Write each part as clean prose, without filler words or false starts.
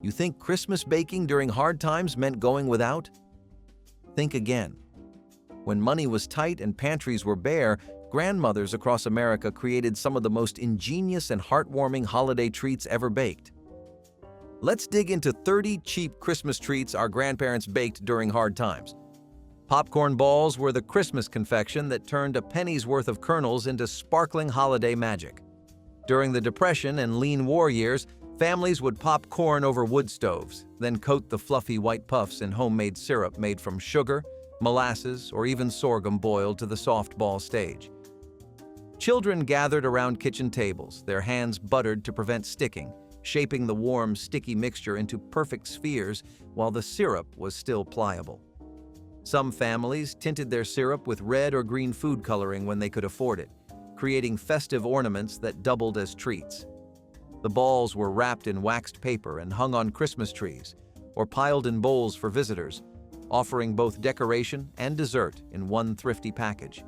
You think Christmas baking during hard times meant going without? Think again. When money was tight and pantries were bare, grandmothers across America created some of the most ingenious and heartwarming holiday treats ever baked. Let's dig into 30 cheap Christmas treats our grandparents baked during hard times. Popcorn balls were the Christmas confection that turned a penny's worth of kernels into sparkling holiday magic. During the Depression and lean war years, families would pop corn over wood stoves, then coat the fluffy white puffs in homemade syrup made from sugar, molasses, or even sorghum boiled to the soft ball stage. Children gathered around kitchen tables, their hands buttered to prevent sticking, shaping the warm, sticky mixture into perfect spheres while the syrup was still pliable. Some families tinted their syrup with red or green food coloring when they could afford it, creating festive ornaments that doubled as treats. The balls were wrapped in waxed paper and hung on Christmas trees, or piled in bowls for visitors, offering both decoration and dessert in one thrifty package.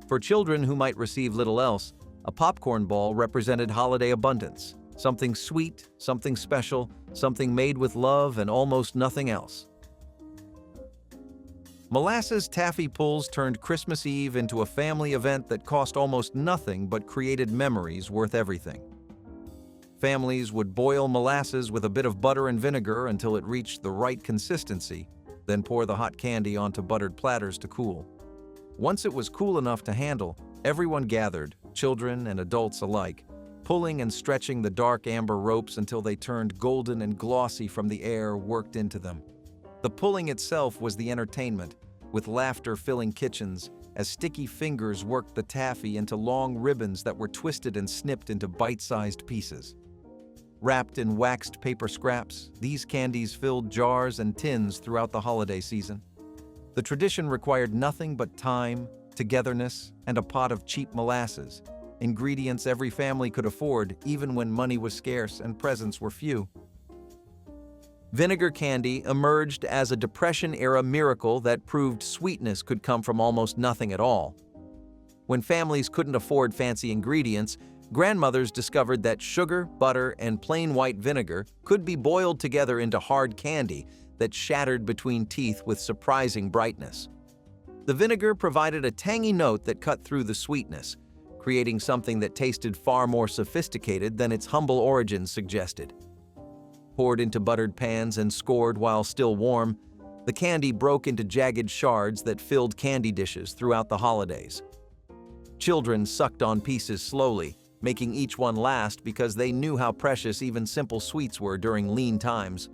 For children who might receive little else, a popcorn ball represented holiday abundance, something sweet, something special, something made with love and almost nothing else. Molasses taffy pulls turned Christmas Eve into a family event that cost almost nothing but created memories worth everything. Families would boil molasses with a bit of butter and vinegar until it reached the right consistency, then pour the hot candy onto buttered platters to cool. Once it was cool enough to handle, everyone gathered, children and adults alike, pulling and stretching the dark amber ropes until they turned golden and glossy from the air worked into them. The pulling itself was the entertainment, with laughter filling kitchens as sticky fingers worked the taffy into long ribbons that were twisted and snipped into bite-sized pieces. Wrapped in waxed paper scraps, these candies filled jars and tins throughout the holiday season. The tradition required nothing but time, togetherness, and a pot of cheap molasses, ingredients every family could afford even when money was scarce and presents were few. Vinegar candy emerged as a Depression-era miracle that proved sweetness could come from almost nothing at all. When families couldn't afford fancy ingredients, grandmothers discovered that sugar, butter, and plain white vinegar could be boiled together into hard candy that shattered between teeth with surprising brightness. The vinegar provided a tangy note that cut through the sweetness, creating something that tasted far more sophisticated than its humble origins suggested. Poured into buttered pans and scored while still warm, the candy broke into jagged shards that filled candy dishes throughout the holidays. Children sucked on pieces slowly, making each one last because they knew how precious even simple sweets were during lean times.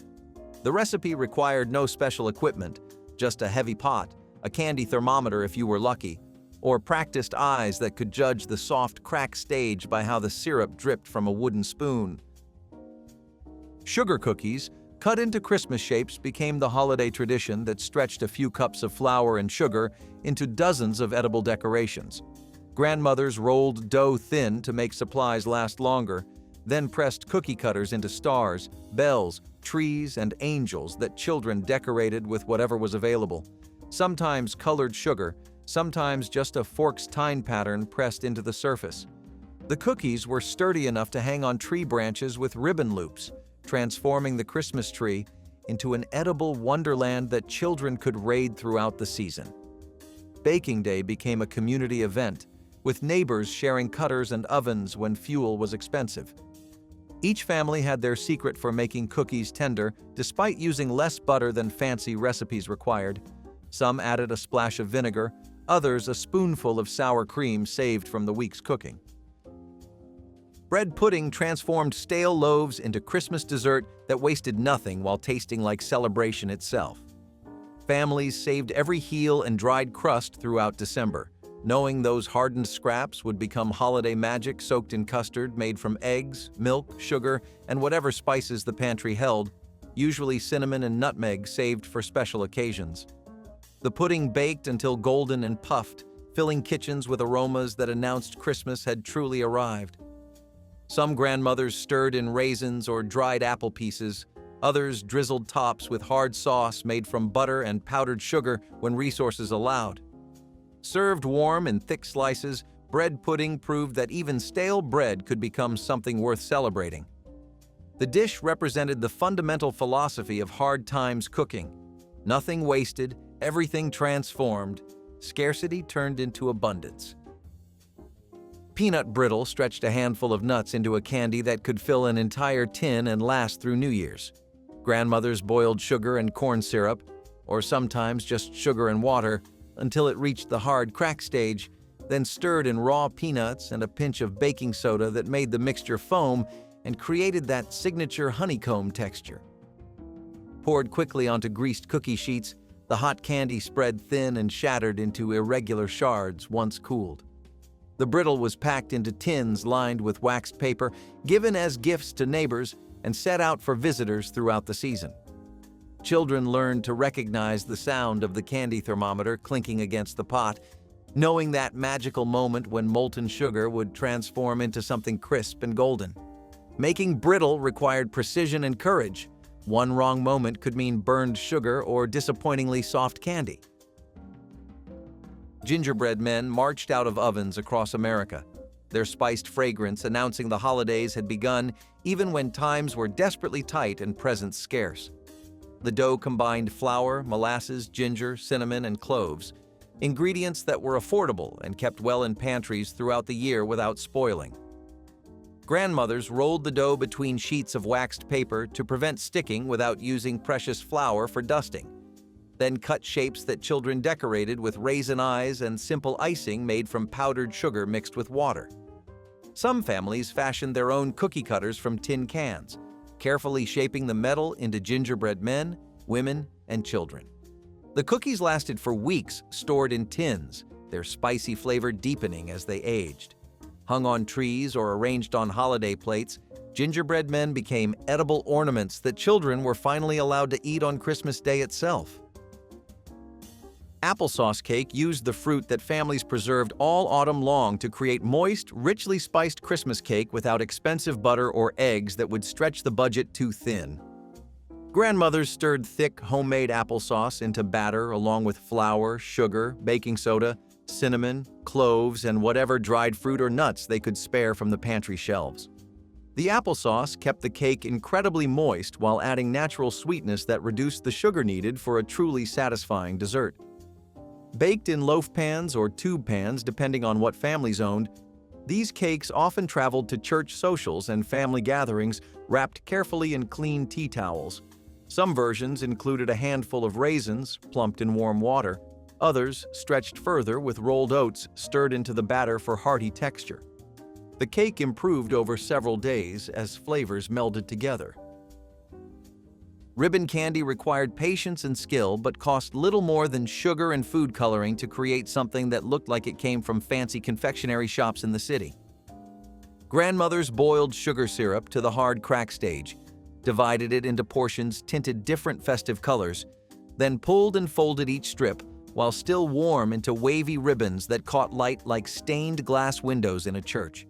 The recipe required no special equipment, just a heavy pot, a candy thermometer if you were lucky, or practiced eyes that could judge the soft crack stage by how the syrup dripped from a wooden spoon. Sugar cookies, cut into Christmas shapes, became the holiday tradition that stretched a few cups of flour and sugar into dozens of edible decorations. Grandmothers rolled dough thin to make supplies last longer, then pressed cookie cutters into stars, bells, trees, and angels that children decorated with whatever was available. Sometimes colored sugar, sometimes just a fork's tine pattern pressed into the surface. The cookies were sturdy enough to hang on tree branches with ribbon loops, transforming the Christmas tree into an edible wonderland that children could raid throughout the season. Baking Day became a community event, with neighbors sharing cutters and ovens when fuel was expensive. Each family had their secret for making cookies tender, despite using less butter than fancy recipes required. Some added a splash of vinegar, others a spoonful of sour cream saved from the week's cooking. Bread pudding transformed stale loaves into Christmas dessert that wasted nothing while tasting like celebration itself. Families saved every heel and dried crust throughout December, knowing those hardened scraps would become holiday magic soaked in custard made from eggs, milk, sugar, and whatever spices the pantry held, usually cinnamon and nutmeg saved for special occasions. The pudding baked until golden and puffed, filling kitchens with aromas that announced Christmas had truly arrived. Some grandmothers stirred in raisins or dried apple pieces, others drizzled tops with hard sauce made from butter and powdered sugar when resources allowed. Served warm in thick slices, bread pudding proved that even stale bread could become something worth celebrating. The dish represented the fundamental philosophy of hard times cooking. Nothing wasted, everything transformed, scarcity turned into abundance. Peanut brittle stretched a handful of nuts into a candy that could fill an entire tin and last through New Year's. Grandmothers boiled sugar and corn syrup, or sometimes just sugar and water, until it reached the hard crack stage, then stirred in raw peanuts and a pinch of baking soda that made the mixture foam and created that signature honeycomb texture. Poured quickly onto greased cookie sheets, the hot candy spread thin and shattered into irregular shards once cooled. The brittle was packed into tins lined with waxed paper, given as gifts to neighbors, and set out for visitors throughout the season. Children learned to recognize the sound of the candy thermometer clinking against the pot, knowing that magical moment when molten sugar would transform into something crisp and golden. Making brittle required precision and courage. One wrong moment could mean burned sugar or disappointingly soft candy. Gingerbread men marched out of ovens across America, their spiced fragrance announcing the holidays had begun even when times were desperately tight and presents scarce. The dough combined flour, molasses, ginger, cinnamon, and cloves, ingredients that were affordable and kept well in pantries throughout the year without spoiling. Grandmothers rolled the dough between sheets of waxed paper to prevent sticking without using precious flour for dusting, then cut shapes that children decorated with raisin eyes and simple icing made from powdered sugar mixed with water. Some families fashioned their own cookie cutters from tin cans, carefully shaping the metal into gingerbread men, women, and children. The cookies lasted for weeks, stored in tins, their spicy flavor deepening as they aged. Hung on trees or arranged on holiday plates, gingerbread men became edible ornaments that children were finally allowed to eat on Christmas Day itself. Applesauce cake used the fruit that families preserved all autumn long to create moist, richly spiced Christmas cake without expensive butter or eggs that would stretch the budget too thin. Grandmothers stirred thick, homemade applesauce into batter along with flour, sugar, baking soda, cinnamon, cloves, and whatever dried fruit or nuts they could spare from the pantry shelves. The applesauce kept the cake incredibly moist while adding natural sweetness that reduced the sugar needed for a truly satisfying dessert. Baked in loaf pans or tube pans, depending on what families owned, these cakes often traveled to church socials and family gatherings wrapped carefully in clean tea towels. Some versions included a handful of raisins, plumped in warm water. Others stretched further with rolled oats stirred into the batter for hearty texture. The cake improved over several days as flavors melded together. Ribbon candy required patience and skill but cost little more than sugar and food coloring to create something that looked like it came from fancy confectionery shops in the city. Grandmothers boiled sugar syrup to the hard crack stage, divided it into portions tinted different festive colors, then pulled and folded each strip while still warm into wavy ribbons that caught light like stained glass windows in a church.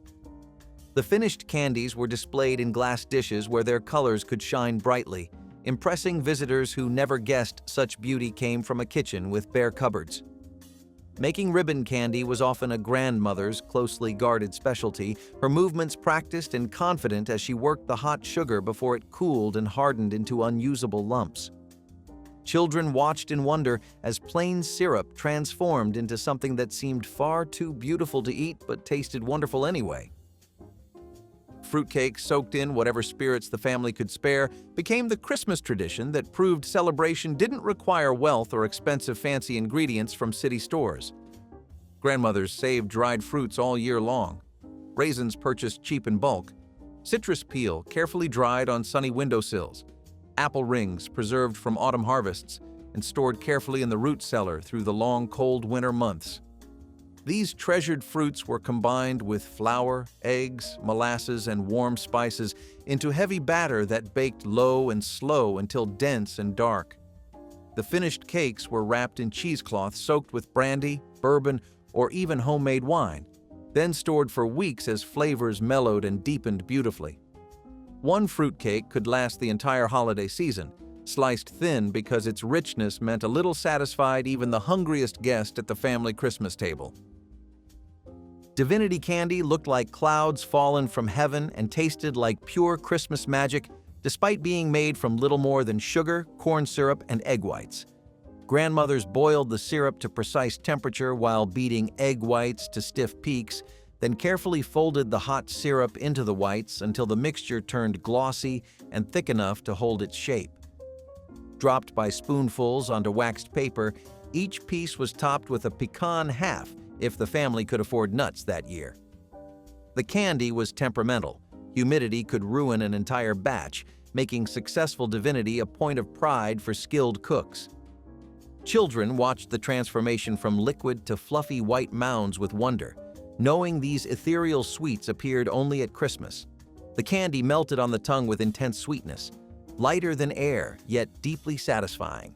The finished candies were displayed in glass dishes where their colors could shine brightly, impressing visitors who never guessed such beauty came from a kitchen with bare cupboards. Making ribbon candy was often a grandmother's closely guarded specialty, her movements practiced and confident as she worked the hot sugar before it cooled and hardened into unusable lumps. Children watched in wonder as plain syrup transformed into something that seemed far too beautiful to eat but tasted wonderful anyway. Fruitcake, soaked in whatever spirits the family could spare, became the Christmas tradition that proved celebration didn't require wealth or expensive fancy ingredients from city stores. Grandmothers saved dried fruits all year long. Raisins purchased cheap in bulk. Citrus peel carefully dried on sunny windowsills. Apple rings preserved from autumn harvests and stored carefully in the root cellar through the long, cold winter months. These treasured fruits were combined with flour, eggs, molasses, and warm spices into heavy batter that baked low and slow until dense and dark. The finished cakes were wrapped in cheesecloth soaked with brandy, bourbon, or even homemade wine, then stored for weeks as flavors mellowed and deepened beautifully. One fruitcake could last the entire holiday season, sliced thin because its richness meant a little satisfied even the hungriest guest at the family Christmas table. Divinity candy looked like clouds fallen from heaven and tasted like pure Christmas magic, despite being made from little more than sugar, corn syrup, and egg whites. Grandmothers boiled the syrup to precise temperature while beating egg whites to stiff peaks, then carefully folded the hot syrup into the whites until the mixture turned glossy and thick enough to hold its shape. Dropped by spoonfuls onto waxed paper, each piece was topped with a pecan half if the family could afford nuts that year. The candy was temperamental. Humidity could ruin an entire batch, making successful Divinity a point of pride for skilled cooks. Children watched the transformation from liquid to fluffy white mounds with wonder, knowing these ethereal sweets appeared only at Christmas. The candy melted on the tongue with intense sweetness, lighter than air, yet deeply satisfying.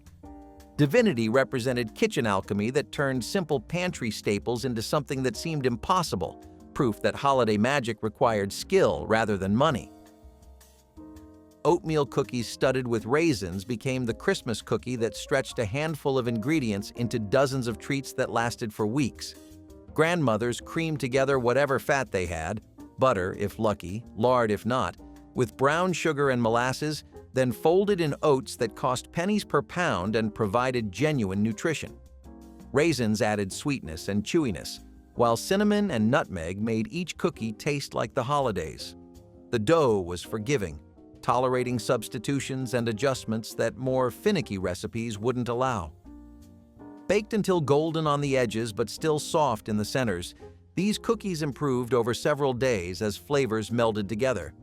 Divinity represented kitchen alchemy that turned simple pantry staples into something that seemed impossible, proof that holiday magic required skill rather than money. Oatmeal cookies studded with raisins became the Christmas cookie that stretched a handful of ingredients into dozens of treats that lasted for weeks. Grandmothers creamed together whatever fat they had, butter if lucky, lard if not, with brown sugar and molasses, then folded in oats that cost pennies per pound and provided genuine nutrition. Raisins added sweetness and chewiness, while cinnamon and nutmeg made each cookie taste like the holidays. The dough was forgiving, tolerating substitutions and adjustments that more finicky recipes wouldn't allow. Baked until golden on the edges but still soft in the centers, these cookies improved over several days as flavors melded together.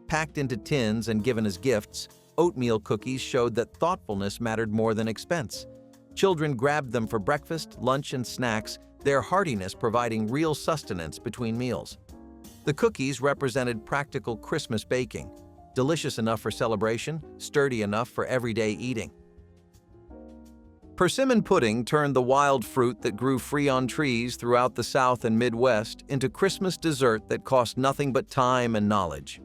Packed into tins and given as gifts, oatmeal cookies showed that thoughtfulness mattered more than expense. Children grabbed them for breakfast, lunch, and snacks, their heartiness providing real sustenance between meals. The cookies represented practical Christmas baking, delicious enough for celebration, sturdy enough for everyday eating. Persimmon pudding turned the wild fruit that grew free on trees throughout the South and Midwest into Christmas dessert that cost nothing but time and knowledge.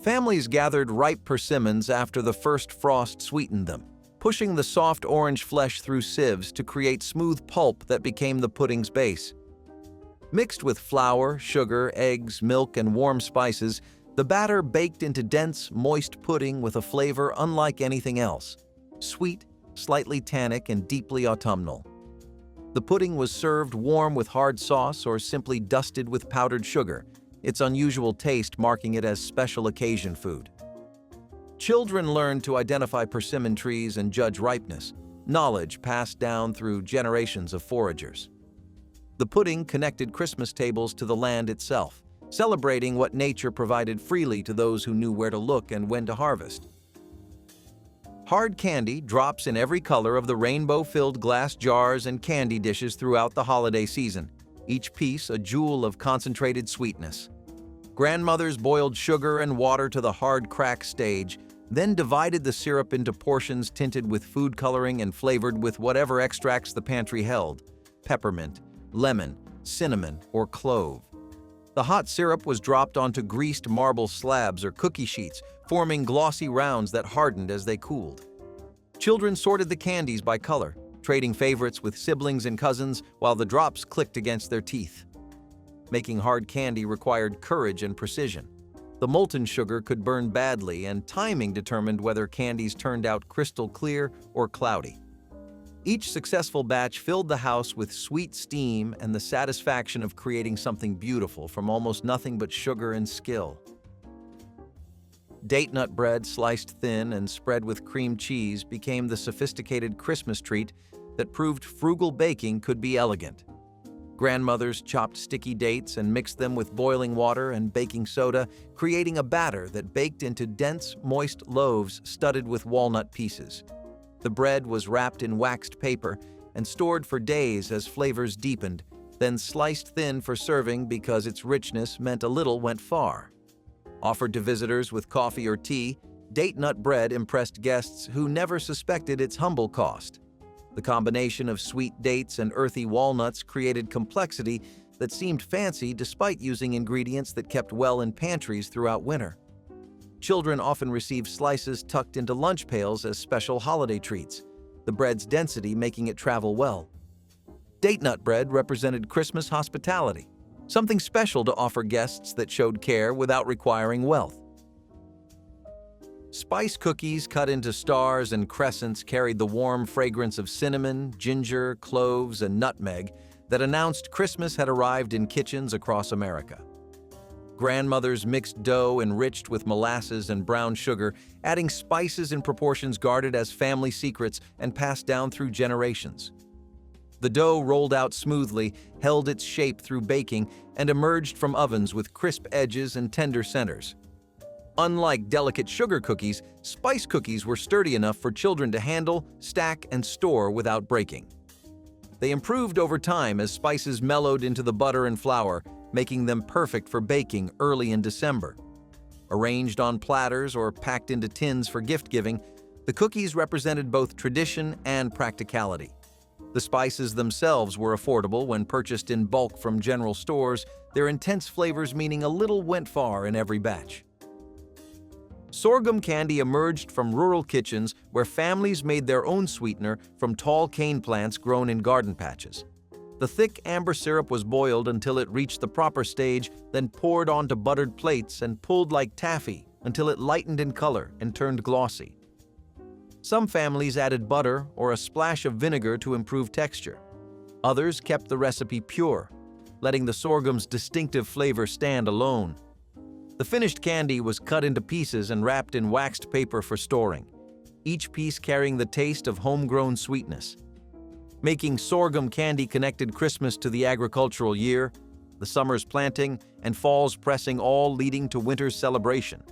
Families gathered ripe persimmons after the first frost sweetened them, pushing the soft orange flesh through sieves to create smooth pulp that became the pudding's base. Mixed with flour, sugar, eggs, milk, and warm spices, the batter baked into dense, moist pudding with a flavor unlike anything else. Sweet, slightly tannic, and deeply autumnal. The pudding was served warm with hard sauce or simply dusted with powdered sugar, its unusual taste marking it as special occasion food. Children learned to identify persimmon trees and judge ripeness, knowledge passed down through generations of foragers. The pudding connected Christmas tables to the land itself, celebrating what nature provided freely to those who knew where to look and when to harvest. Hard candy drops in every color of the rainbow-filled glass jars and candy dishes throughout the holiday season, each piece a jewel of concentrated sweetness. Grandmothers boiled sugar and water to the hard crack stage, then divided the syrup into portions tinted with food coloring and flavored with whatever extracts the pantry held: peppermint, lemon, cinnamon, or clove. The hot syrup was dropped onto greased marble slabs or cookie sheets, forming glossy rounds that hardened as they cooled. Children sorted the candies by color, trading favorites with siblings and cousins while the drops clicked against their teeth. Making hard candy required courage and precision. The molten sugar could burn badly, and timing determined whether candies turned out crystal clear or cloudy. Each successful batch filled the house with sweet steam and the satisfaction of creating something beautiful from almost nothing but sugar and skill. Date nut bread sliced thin and spread with cream cheese became the sophisticated Christmas treat that proved frugal baking could be elegant. Grandmothers chopped sticky dates and mixed them with boiling water and baking soda, creating a batter that baked into dense, moist loaves studded with walnut pieces. The bread was wrapped in waxed paper and stored for days as flavors deepened, then sliced thin for serving because its richness meant a little went far. Offered to visitors with coffee or tea, date nut bread impressed guests who never suspected its humble cost. The combination of sweet dates and earthy walnuts created complexity that seemed fancy despite using ingredients that kept well in pantries throughout winter. Children often received slices tucked into lunch pails as special holiday treats, the bread's density making it travel well. Date nut bread represented Christmas hospitality, something special to offer guests that showed care without requiring wealth. Spice cookies cut into stars and crescents carried the warm fragrance of cinnamon, ginger, cloves, and nutmeg that announced Christmas had arrived in kitchens across America. Grandmothers mixed dough enriched with molasses and brown sugar, adding spices in proportions guarded as family secrets and passed down through generations. The dough rolled out smoothly, held its shape through baking, and emerged from ovens with crisp edges and tender centers. Unlike delicate sugar cookies, spice cookies were sturdy enough for children to handle, stack, and store without breaking. They improved over time as spices mellowed into the butter and flour, making them perfect for baking early in December. Arranged on platters or packed into tins for gift-giving, the cookies represented both tradition and practicality. The spices themselves were affordable when purchased in bulk from general stores, their intense flavors meaning a little went far in every batch. Sorghum candy emerged from rural kitchens where families made their own sweetener from tall cane plants grown in garden patches. The thick amber syrup was boiled until it reached the proper stage, then poured onto buttered plates and pulled like taffy until it lightened in color and turned glossy. Some families added butter or a splash of vinegar to improve texture. Others kept the recipe pure, letting the sorghum's distinctive flavor stand alone. The finished candy was cut into pieces and wrapped in waxed paper for storing, each piece carrying the taste of homegrown sweetness. Making sorghum candy connected Christmas to the agricultural year, the summer's planting, and fall's pressing, all leading to winter's celebration.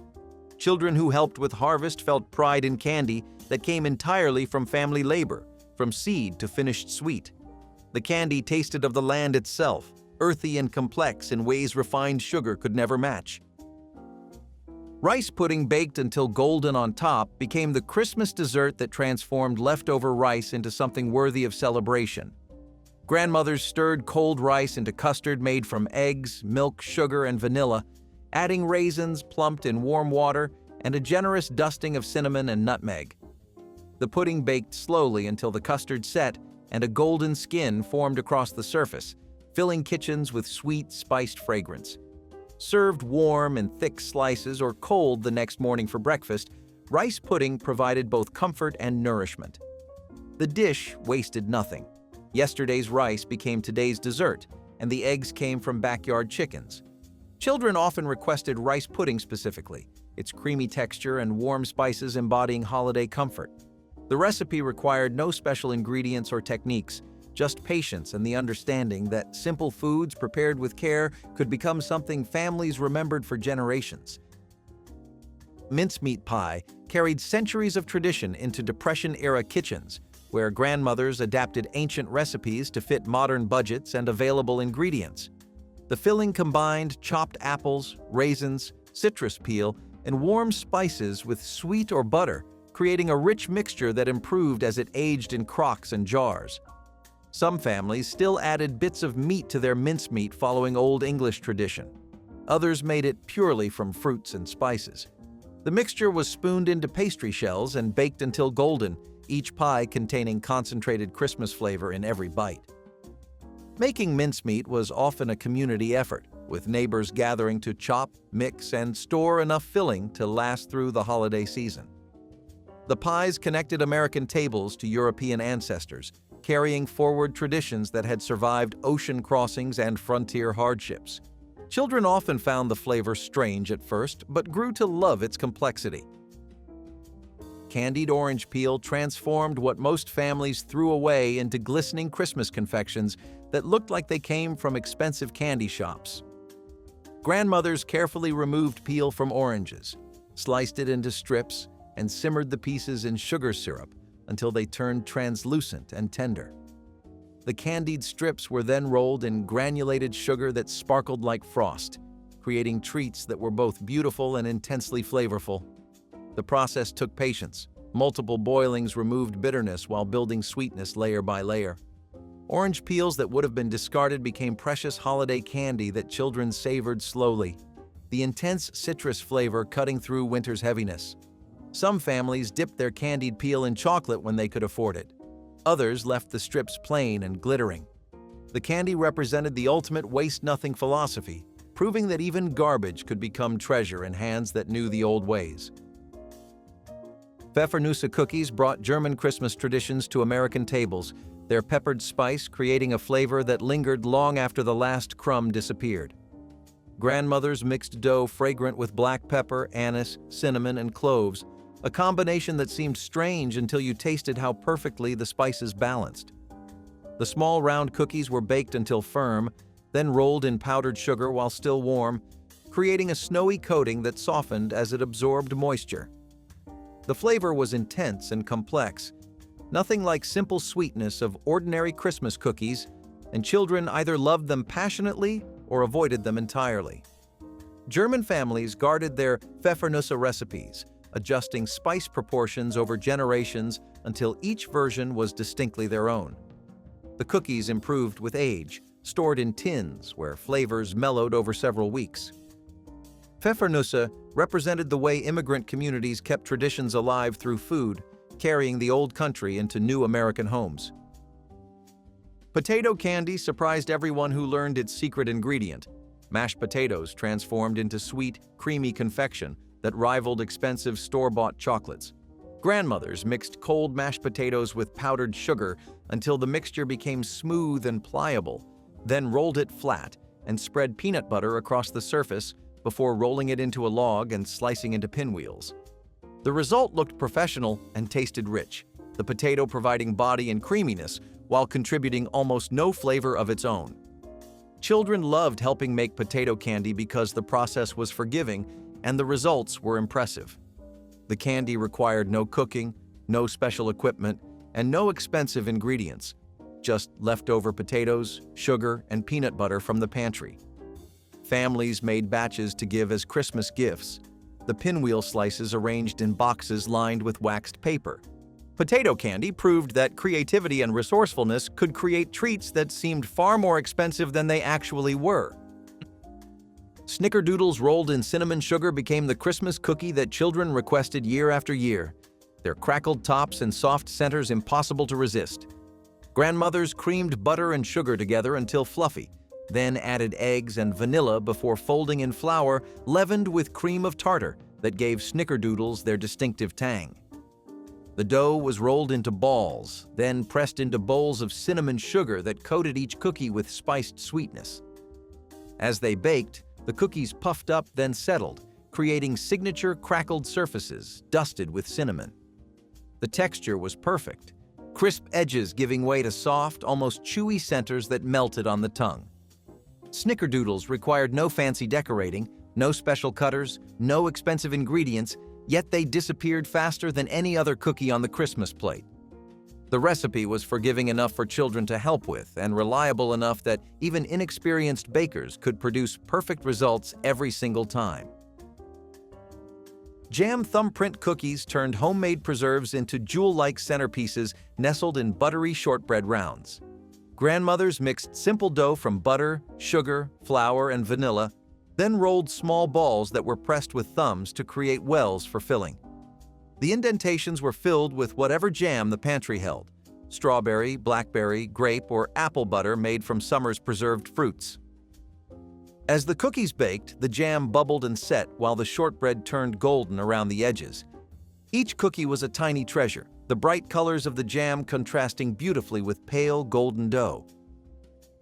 Children who helped with harvest felt pride in candy that came entirely from family labor, from seed to finished sweet. The candy tasted of the land itself, earthy and complex in ways refined sugar could never match. Rice pudding baked until golden on top became the Christmas dessert that transformed leftover rice into something worthy of celebration. Grandmothers stirred cold rice into custard made from eggs, milk, sugar, and vanilla, adding raisins plumped in warm water and a generous dusting of cinnamon and nutmeg. The pudding baked slowly until the custard set and a golden skin formed across the surface, filling kitchens with sweet, spiced fragrance. Served warm in thick slices or cold the next morning for breakfast, rice pudding provided both comfort and nourishment. The dish wasted nothing. Yesterday's rice became today's dessert, and the eggs came from backyard chickens. Children often requested rice pudding specifically, its creamy texture and warm spices embodying holiday comfort. The recipe required no special ingredients or techniques, just patience and the understanding that simple foods prepared with care could become something families remembered for generations. Mincemeat pie carried centuries of tradition into Depression-era kitchens, where grandmothers adapted ancient recipes to fit modern budgets and available ingredients. The filling combined chopped apples, raisins, citrus peel, and warm spices with sweet or butter, creating a rich mixture that improved as it aged in crocks and jars. Some families still added bits of meat to their mincemeat following Old English tradition. Others made it purely from fruits and spices. The mixture was spooned into pastry shells and baked until golden, each pie containing concentrated Christmas flavor in every bite. Making mincemeat was often a community effort, with neighbors gathering to chop, mix, and store enough filling to last through the holiday season. The pies connected American tables to European ancestors, carrying forward traditions that had survived ocean crossings and frontier hardships. Children often found the flavor strange at first, but grew to love its complexity. Candied orange peel transformed what most families threw away into glistening Christmas confections that looked like they came from expensive candy shops. Grandmothers carefully removed peel from oranges, sliced it into strips, and simmered the pieces in sugar syrup until they turned translucent and tender. The candied strips were then rolled in granulated sugar that sparkled like frost, creating treats that were both beautiful and intensely flavorful. The process took patience. Multiple boilings removed bitterness while building sweetness layer by layer. Orange peels that would have been discarded became precious holiday candy that children savored slowly, the intense citrus flavor cutting through winter's heaviness. Some families dipped their candied peel in chocolate when they could afford it. Others left the strips plain and glittering. The candy represented the ultimate waste-nothing philosophy, proving that even garbage could become treasure in hands that knew the old ways. Pfeffernusse cookies brought German Christmas traditions to American tables, their peppered spice creating a flavor that lingered long after the last crumb disappeared. Grandmothers mixed dough fragrant with black pepper, anise, cinnamon, and cloves, a combination that seemed strange until you tasted how perfectly the spices balanced. The small round cookies were baked until firm, then rolled in powdered sugar while still warm, creating a snowy coating that softened as it absorbed moisture. The flavor was intense and complex, nothing like simple sweetness of ordinary Christmas cookies, and children either loved them passionately or avoided them entirely. German families guarded their Pfeffernusse recipes, adjusting spice proportions over generations until each version was distinctly their own. The cookies improved with age, stored in tins where flavors mellowed over several weeks. Pfeffernusse represented the way immigrant communities kept traditions alive through food, carrying the old country into new American homes. Potato candy surprised everyone who learned its secret ingredient: mashed potatoes transformed into sweet, creamy confection that rivaled expensive store-bought chocolates. Grandmothers mixed cold mashed potatoes with powdered sugar until the mixture became smooth and pliable, then rolled it flat and spread peanut butter across the surface before rolling it into a log and slicing into pinwheels. The result looked professional and tasted rich, the potato providing body and creaminess while contributing almost no flavor of its own. Children loved helping make potato candy because the process was forgiving and the results were impressive. The candy required no cooking, no special equipment, and no expensive ingredients, just leftover potatoes, sugar, and peanut butter from the pantry. Families made batches to give as Christmas gifts, the pinwheel slices arranged in boxes lined with waxed paper. Potato candy proved that creativity and resourcefulness could create treats that seemed far more expensive than they actually were. Snickerdoodles rolled in cinnamon sugar became the Christmas cookie that children requested year after year, their crackled tops and soft centers impossible to resist. Grandmothers creamed butter and sugar together until fluffy, then added eggs and vanilla before folding in flour leavened with cream of tartar that gave Snickerdoodles their distinctive tang. The dough was rolled into balls, then pressed into bowls of cinnamon sugar that coated each cookie with spiced sweetness. As they baked, the cookies puffed up then settled, creating signature crackled surfaces dusted with cinnamon. The texture was perfect, crisp edges giving way to soft, almost chewy centers that melted on the tongue. Snickerdoodles required no fancy decorating, no special cutters, no expensive ingredients, yet they disappeared faster than any other cookie on the Christmas plate. The recipe was forgiving enough for children to help with and reliable enough that even inexperienced bakers could produce perfect results every single time. Jam thumbprint cookies turned homemade preserves into jewel-like centerpieces nestled in buttery shortbread rounds. Grandmothers mixed simple dough from butter, sugar, flour, and vanilla, then rolled small balls that were pressed with thumbs to create wells for filling. The indentations were filled with whatever jam the pantry held: strawberry, blackberry, grape, or apple butter made from summer's preserved fruits. As the cookies baked, the jam bubbled and set while the shortbread turned golden around the edges. Each cookie was a tiny treasure, the bright colors of the jam contrasting beautifully with pale golden dough.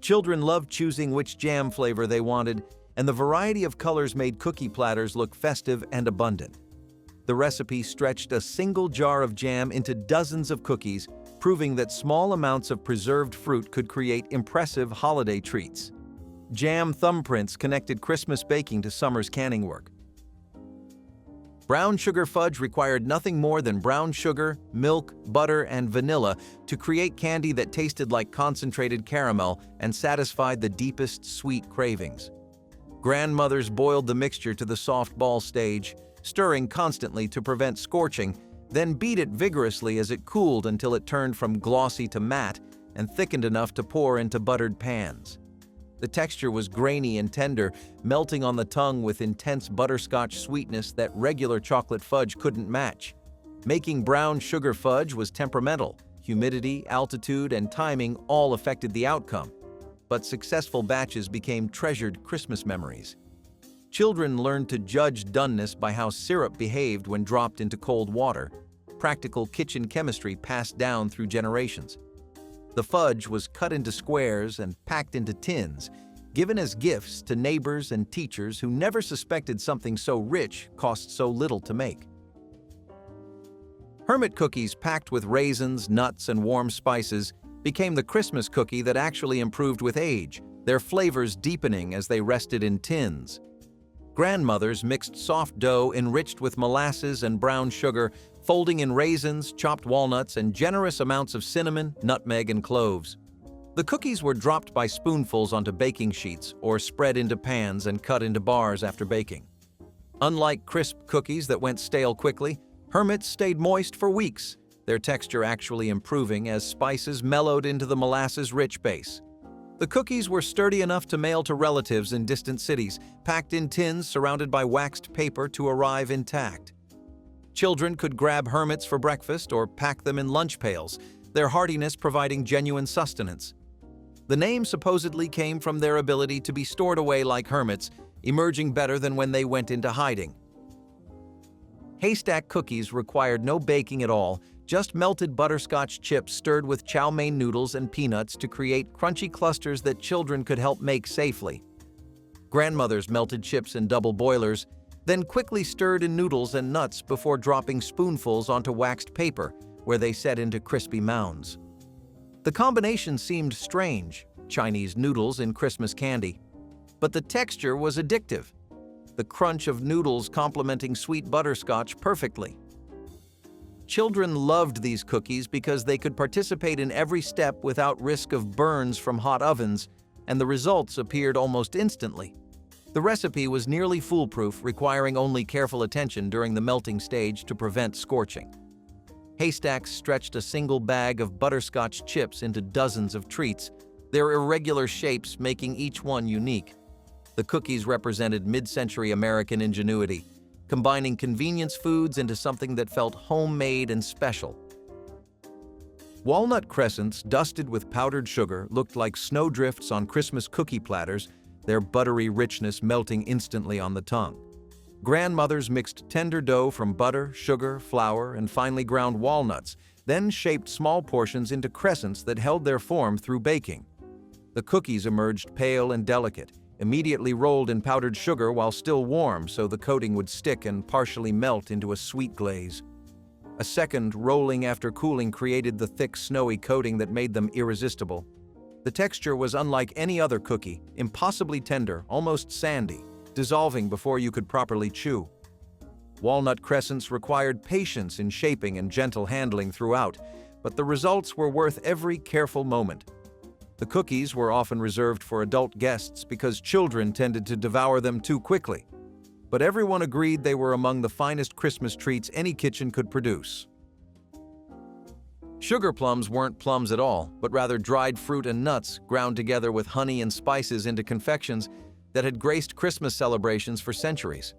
Children loved choosing which jam flavor they wanted, and the variety of colors made cookie platters look festive and abundant. The recipe stretched a single jar of jam into dozens of cookies, proving that small amounts of preserved fruit could create impressive holiday treats. Jam thumbprints connected Christmas baking to summer's canning work. Brown sugar fudge required nothing more than brown sugar, milk, butter, and vanilla to create candy that tasted like concentrated caramel and satisfied the deepest sweet cravings. Grandmothers boiled the mixture to the soft ball stage, stirring constantly to prevent scorching, then beat it vigorously as it cooled until it turned from glossy to matte and thickened enough to pour into buttered pans. The texture was grainy and tender, melting on the tongue with intense butterscotch sweetness that regular chocolate fudge couldn't match. Making brown sugar fudge was temperamental. Humidity, altitude, and timing all affected the outcome. but successful batches became treasured Christmas memories. Children learned to judge doneness by how syrup behaved when dropped into cold water, practical kitchen chemistry passed down through generations. The fudge was cut into squares and packed into tins, given as gifts to neighbors and teachers who never suspected something so rich cost so little to make. Hermit cookies packed with raisins, nuts, and warm spices became the Christmas cookie that actually improved with age, their flavors deepening as they rested in tins. Grandmothers mixed soft dough enriched with molasses and brown sugar, folding in raisins, chopped walnuts, and generous amounts of cinnamon, nutmeg, and cloves. The cookies were dropped by spoonfuls onto baking sheets or spread into pans and cut into bars after baking. Unlike crisp cookies that went stale quickly, Hermits stayed moist for weeks, their texture actually improving as spices mellowed into the molasses-rich base. The cookies were sturdy enough to mail to relatives in distant cities, packed in tins surrounded by waxed paper to arrive intact. Children could grab Hermits for breakfast or pack them in lunch pails, their hardiness providing genuine sustenance. The name supposedly came from their ability to be stored away like hermits, emerging better than when they went into hiding. Haystack cookies required no baking at all, just melted butterscotch chips stirred with chow mein noodles and peanuts to create crunchy clusters that children could help make safely. Grandmothers melted chips in double boilers, then quickly stirred in noodles and nuts before dropping spoonfuls onto waxed paper, where they set into crispy mounds. The combination seemed strange, Chinese noodles in Christmas candy, but the texture was addictive, the crunch of noodles complementing sweet butterscotch perfectly. Children loved these cookies because they could participate in every step without risk of burns from hot ovens, and the results appeared almost instantly. The recipe was nearly foolproof, requiring only careful attention during the melting stage to prevent scorching. Haystacks stretched a single bag of butterscotch chips into dozens of treats, their irregular shapes making each one unique. The cookies represented mid-century American ingenuity, combining convenience foods into something that felt homemade and special. Walnut crescents dusted with powdered sugar looked like snowdrifts on Christmas cookie platters, their buttery richness melting instantly on the tongue. Grandmothers mixed tender dough from butter, sugar, flour, and finely ground walnuts, then shaped small portions into crescents that held their form through baking. The cookies emerged pale and delicate, immediately rolled in powdered sugar while still warm so the coating would stick and partially melt into a sweet glaze. A second rolling after cooling created the thick, snowy coating that made them irresistible. The texture was unlike any other cookie, impossibly tender, almost sandy, dissolving before you could properly chew. Walnut crescents required patience in shaping and gentle handling throughout, but the results were worth every careful moment. The cookies were often reserved for adult guests because children tended to devour them too quickly, but everyone agreed they were among the finest Christmas treats any kitchen could produce. Sugar plums weren't plums at all, but rather dried fruit and nuts ground together with honey and spices into confections that had graced Christmas celebrations for centuries.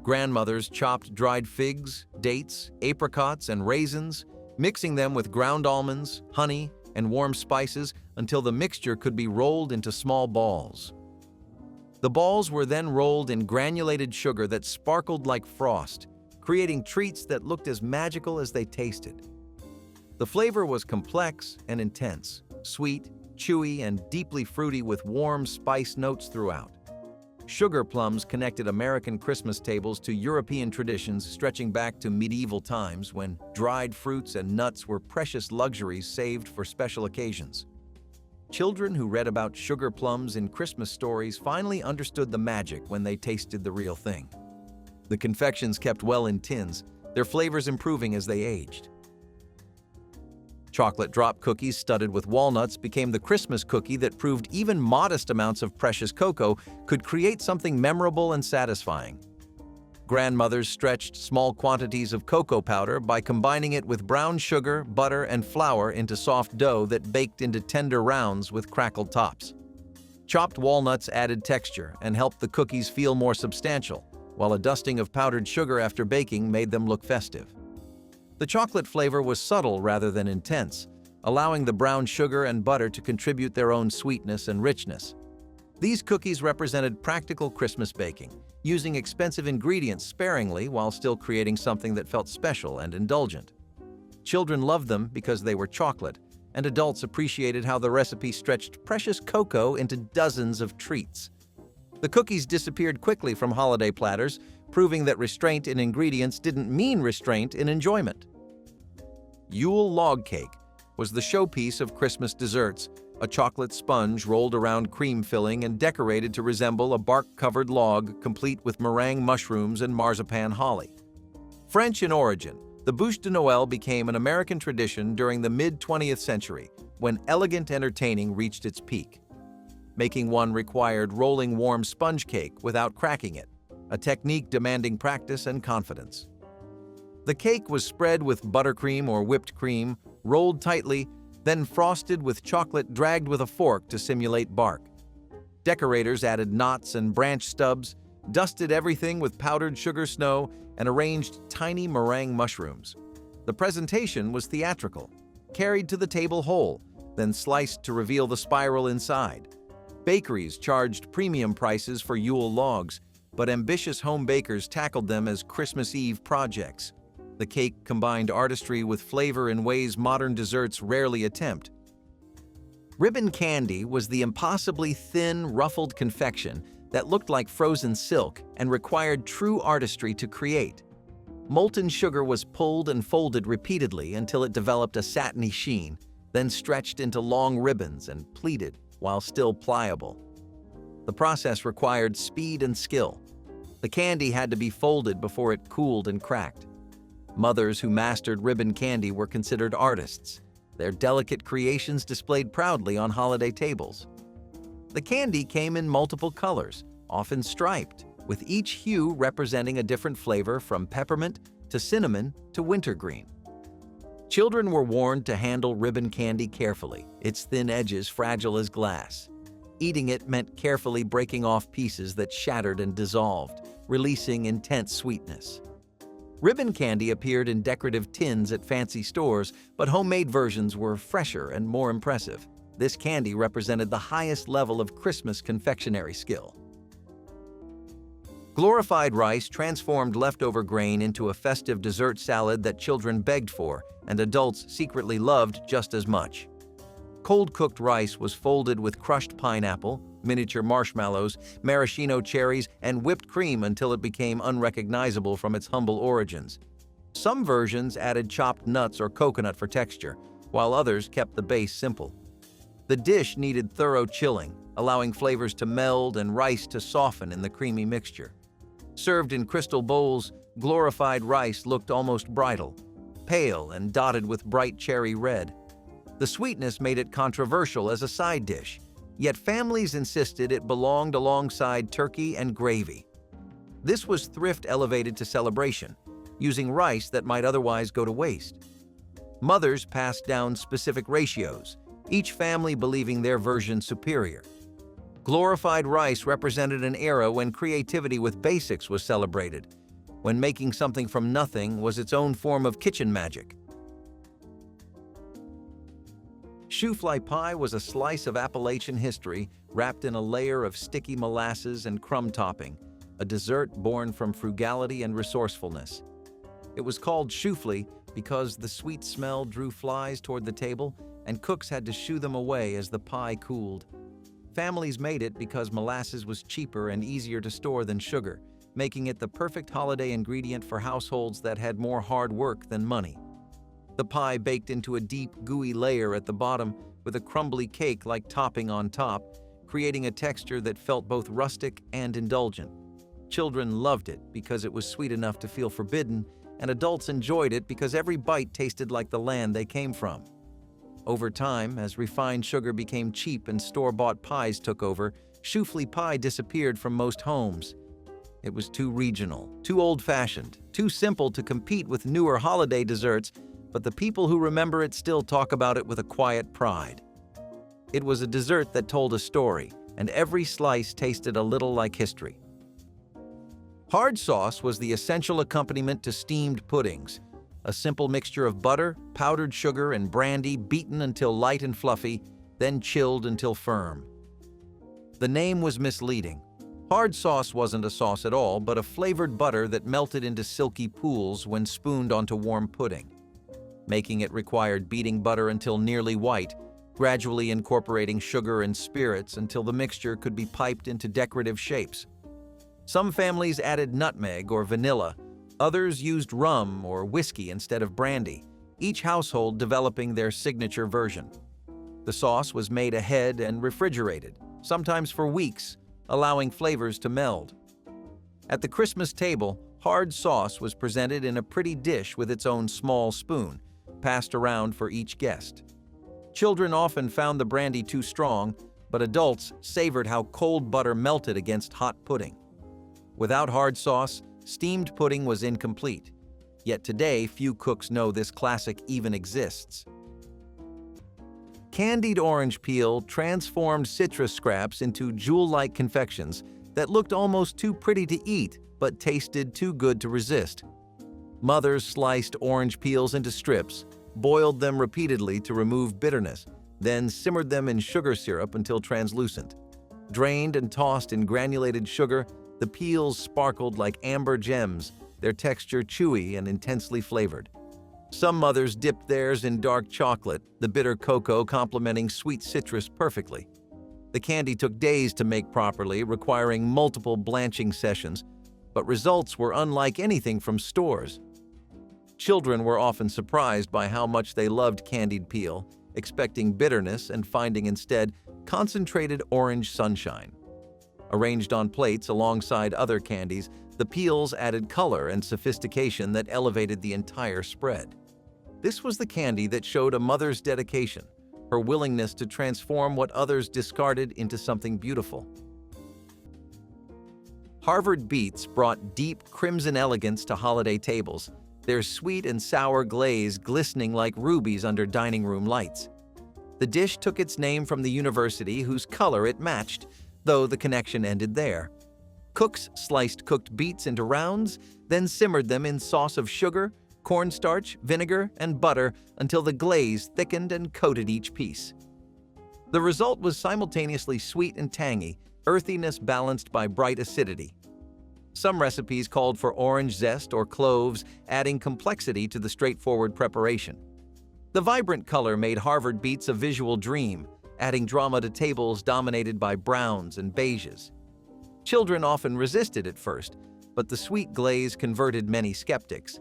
Grandmothers chopped dried figs, dates, apricots, and raisins, mixing them with ground almonds, honey, and warm spices until the mixture could be rolled into small balls. The balls were then rolled in granulated sugar that sparkled like frost, creating treats that looked as magical as they tasted. The flavor was complex and intense, sweet, chewy, and deeply fruity with warm spice notes throughout. Sugar plums connected American Christmas tables to European traditions stretching back to medieval times when dried fruits and nuts were precious luxuries saved for special occasions. Children who read about sugar plums in Christmas stories finally understood the magic when they tasted the real thing. The confections kept well in tins, their flavors improving as they aged. Chocolate drop cookies studded with walnuts became the Christmas cookie that proved even modest amounts of precious cocoa could create something memorable and satisfying. Grandmothers stretched small quantities of cocoa powder by combining it with brown sugar, butter, and flour into soft dough that baked into tender rounds with crackled tops. Chopped walnuts added texture and helped the cookies feel more substantial, while a dusting of powdered sugar after baking made them look festive. The chocolate flavor was subtle rather than intense, allowing the brown sugar and butter to contribute their own sweetness and richness. These cookies represented practical Christmas baking, using expensive ingredients sparingly while still creating something that felt special and indulgent. Children loved them because they were chocolate, and adults appreciated how the recipe stretched precious cocoa into dozens of treats. The cookies disappeared quickly from holiday platters, proving that restraint in ingredients didn't mean restraint in enjoyment. Yule log cake was the showpiece of Christmas desserts, a chocolate sponge rolled around cream filling and decorated to resemble a bark-covered log complete with meringue mushrooms and marzipan holly. French in origin, the bûche de Noël became an American tradition during the mid-20th century, when elegant entertaining reached its peak. Making one required rolling warm sponge cake without cracking it, a technique demanding practice and confidence. The cake was spread with buttercream or whipped cream, rolled tightly, then frosted with chocolate dragged with a fork to simulate bark. Decorators added knots and branch stubs, dusted everything with powdered sugar snow, and arranged tiny meringue mushrooms. The presentation was theatrical, carried to the table whole, then sliced to reveal the spiral inside. Bakeries charged premium prices for Yule logs, but ambitious home bakers tackled them as Christmas Eve projects. The cake combined artistry with flavor in ways modern desserts rarely attempt. Ribbon candy was the impossibly thin, ruffled confection that looked like frozen silk and required true artistry to create. Molten sugar was pulled and folded repeatedly until it developed a satiny sheen, then stretched into long ribbons and pleated while still pliable. The process required speed and skill. The candy had to be folded before it cooled and cracked. Mothers who mastered ribbon candy were considered artists, their delicate creations displayed proudly on holiday tables. The candy came in multiple colors, often striped, with each hue representing a different flavor from peppermint to cinnamon to wintergreen. Children were warned to handle ribbon candy carefully, its thin edges fragile as glass. Eating it meant carefully breaking off pieces that shattered and dissolved, releasing intense sweetness. Ribbon candy appeared in decorative tins at fancy stores, but homemade versions were fresher and more impressive. This candy represented the highest level of Christmas confectionery skill. Glorified rice transformed leftover grain into a festive dessert salad that children begged for and adults secretly loved just as much. Cold-cooked rice was folded with crushed pineapple, miniature marshmallows, maraschino cherries, and whipped cream until it became unrecognizable from its humble origins. Some versions added chopped nuts or coconut for texture, while others kept the base simple. The dish needed thorough chilling, allowing flavors to meld and rice to soften in the creamy mixture. Served in crystal bowls, glorified rice looked almost bridal, pale and dotted with bright cherry red. The sweetness made it controversial as a side dish, yet families insisted it belonged alongside turkey and gravy. This was thrift elevated to celebration, using rice that might otherwise go to waste. Mothers passed down specific ratios, each family believing their version superior. Glorified rice represented an era when creativity with basics was celebrated, when making something from nothing was its own form of kitchen magic. Shoofly pie was a slice of Appalachian history wrapped in a layer of sticky molasses and crumb topping, a dessert born from frugality and resourcefulness. It was called Shoofly because the sweet smell drew flies toward the table and cooks had to shoo them away as the pie cooled. Families made it because molasses was cheaper and easier to store than sugar, making it the perfect holiday ingredient for households that had more hard work than money. The pie baked into a deep, gooey layer at the bottom with a crumbly cake-like topping on top, creating a texture that felt both rustic and indulgent. Children loved it because it was sweet enough to feel forbidden, and adults enjoyed it because every bite tasted like the land they came from. Over time, as refined sugar became cheap and store-bought pies took over, Shoofly pie disappeared from most homes. It was too regional, too old-fashioned, too simple to compete with newer holiday desserts, but the people who remember it still talk about it with a quiet pride. It was a dessert that told a story, and every slice tasted a little like history. Hard sauce was the essential accompaniment to steamed puddings. a simple mixture of butter, powdered sugar, and brandy beaten until light and fluffy, then chilled until firm. The name was misleading. Hard sauce wasn't a sauce at all, but a flavored butter that melted into silky pools when spooned onto warm pudding. Making it required beating butter until nearly white, gradually incorporating sugar and spirits until the mixture could be piped into decorative shapes. Some families added nutmeg or vanilla, others used rum or whiskey instead of brandy, each household developing their signature version. The sauce was made ahead and refrigerated, sometimes for weeks, allowing flavors to meld. At the Christmas table, hard sauce was presented in a pretty dish with its own small spoon, passed around for each guest. Children often found the brandy too strong, but adults savored how cold butter melted against hot pudding. Without hard sauce, steamed pudding was incomplete. Yet today, few cooks know this classic even exists. Candied orange peel transformed citrus scraps into jewel-like confections that looked almost too pretty to eat but tasted too good to resist. Mothers sliced orange peels into strips, boiled them repeatedly to remove bitterness, then simmered them in sugar syrup until translucent. Drained and tossed in granulated sugar, the peels sparkled like amber gems, their texture chewy and intensely flavored. Some mothers dipped theirs in dark chocolate, the bitter cocoa complementing sweet citrus perfectly. The candy took days to make properly, requiring multiple blanching sessions, but results were unlike anything from stores. Children were often surprised by how much they loved candied peel, expecting bitterness and finding instead concentrated orange sunshine. Arranged on plates alongside other candies, the peels added color and sophistication that elevated the entire spread. This was the candy that showed a mother's dedication, her willingness to transform what others discarded into something beautiful. Harvard beets brought deep crimson elegance to holiday tables, their sweet and sour glaze glistening like rubies under dining room lights. The dish took its name from the university whose color it matched, though the connection ended there. Cooks sliced cooked beets into rounds, then simmered them in sauce of sugar, cornstarch, vinegar, and butter until the glaze thickened and coated each piece. The result was simultaneously sweet and tangy, earthiness balanced by bright acidity. Some recipes called for orange zest or cloves, adding complexity to the straightforward preparation. The vibrant color made Harvard beets a visual dream, adding drama to tables dominated by browns and beiges. Children often resisted at first, but the sweet glaze converted many skeptics.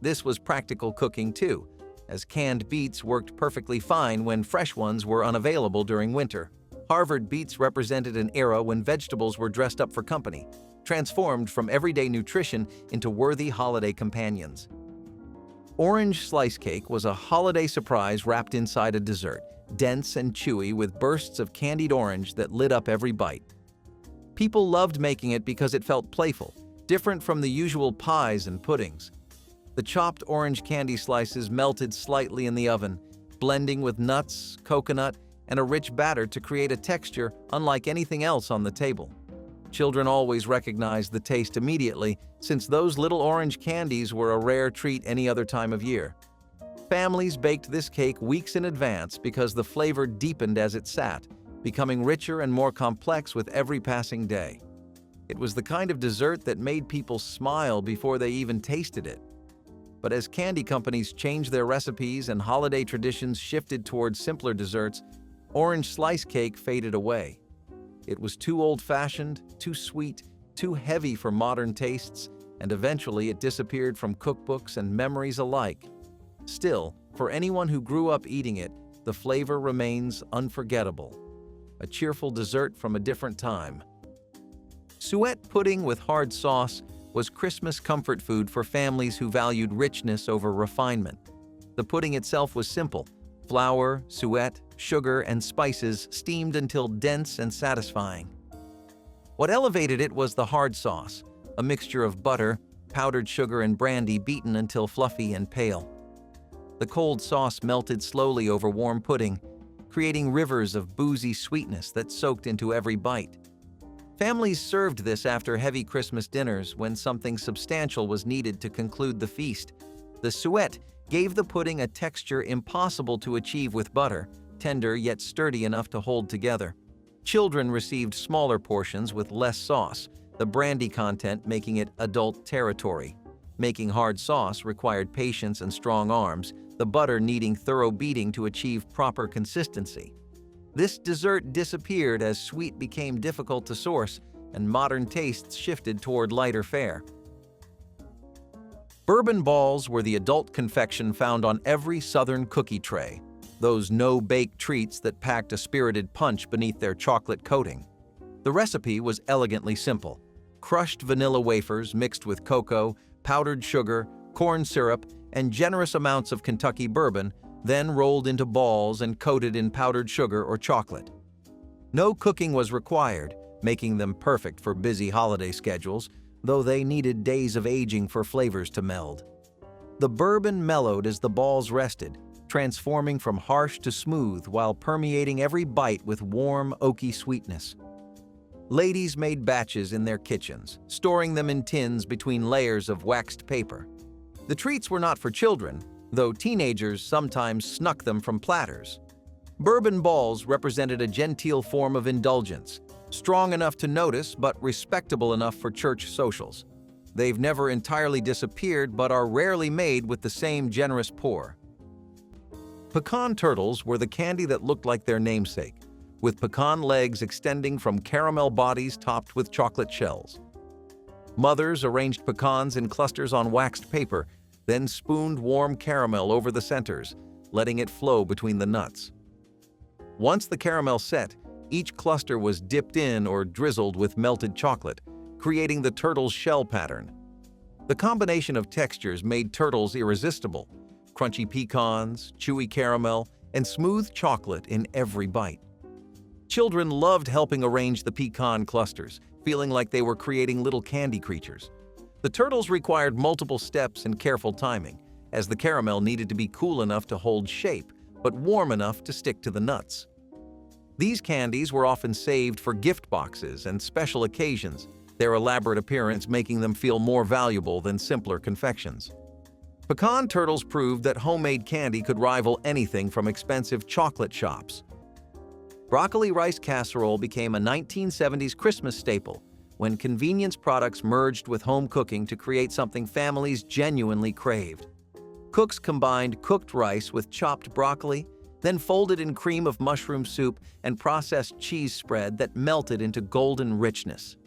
This was practical cooking too, as canned beets worked perfectly fine when fresh ones were unavailable during winter. Harvard beets represented an era when vegetables were dressed up for company, transformed from everyday nutrition into worthy holiday companions. Orange slice cake was a holiday surprise wrapped inside a dessert, dense and chewy with bursts of candied orange that lit up every bite. People loved making it because it felt playful, different from the usual pies and puddings. The chopped orange candy slices melted slightly in the oven, blending with nuts, coconut, and a rich batter to create a texture unlike anything else on the table. Children always recognized the taste immediately, since those little orange candies were a rare treat any other time of year. Families baked this cake weeks in advance because the flavor deepened as it sat, becoming richer and more complex with every passing day. It was the kind of dessert that made people smile before they even tasted it. But as candy companies changed their recipes and holiday traditions shifted towards simpler desserts, orange slice cake faded away. It was too old-fashioned, too sweet, too heavy for modern tastes, and eventually it disappeared from cookbooks and memories alike. Still, for anyone who grew up eating it, the flavor remains unforgettable. A cheerful dessert from a different time. Suet pudding with hard sauce was Christmas comfort food for families who valued richness over refinement. The pudding itself was simple: flour, suet, sugar, and spices steamed until dense and satisfying. What elevated it was the hard sauce, a mixture of butter, powdered sugar, and brandy beaten until fluffy and pale. The cold sauce melted slowly over warm pudding, creating rivers of boozy sweetness that soaked into every bite. Families served this after heavy Christmas dinners when something substantial was needed to conclude the feast. The Suet gave the pudding a texture impossible to achieve with butter, tender yet sturdy enough to hold together. Children received smaller portions with less sauce, the brandy content making it adult territory. Making hard sauce required patience and strong arms, the butter needing thorough beating to achieve proper consistency. This dessert disappeared as sweet became difficult to source and modern tastes shifted toward lighter fare. Bourbon balls were the adult confection found on every Southern cookie tray, those no-bake treats that packed a spirited punch beneath their chocolate coating. The recipe was elegantly simple: crushed vanilla wafers mixed with cocoa, powdered sugar, corn syrup, and generous amounts of Kentucky bourbon, then rolled into balls and coated in powdered sugar or chocolate. No cooking was required, making them perfect for busy holiday schedules, though they needed days of aging for flavors to meld. The bourbon mellowed as the balls rested, transforming from harsh to smooth while permeating every bite with warm, oaky sweetness. Ladies made batches in their kitchens, storing them in tins between layers of waxed paper. The treats were not for children, though teenagers sometimes snuck them from platters. Bourbon balls represented a genteel form of indulgence, strong enough to notice but respectable enough for church socials. They've never entirely disappeared but are rarely made with the same generous pour. Pecan turtles were the candy that looked like their namesake, with pecan legs extending from caramel bodies topped with chocolate shells. Mothers arranged pecans in clusters on waxed paper, then spooned warm caramel over the centers, letting it flow between the nuts. Once the caramel set, each cluster was dipped in or drizzled with melted chocolate, creating the turtle's shell pattern. The combination of textures made turtles irresistible: crunchy pecans, chewy caramel, and smooth chocolate in every bite. Children loved helping arrange the pecan clusters, feeling like they were creating little candy creatures. The turtles required multiple steps and careful timing, as the caramel needed to be cool enough to hold shape, but warm enough to stick to the nuts. These candies were often saved for gift boxes and special occasions, their elaborate appearance making them feel more valuable than simpler confections. Pecan turtles proved that homemade candy could rival anything from expensive chocolate shops. Broccoli rice casserole became a 1970s Christmas staple when convenience products merged with home cooking to create something families genuinely craved. Cooks combined cooked rice with chopped broccoli, then folded in cream of mushroom soup and processed cheese spread that melted into golden richness.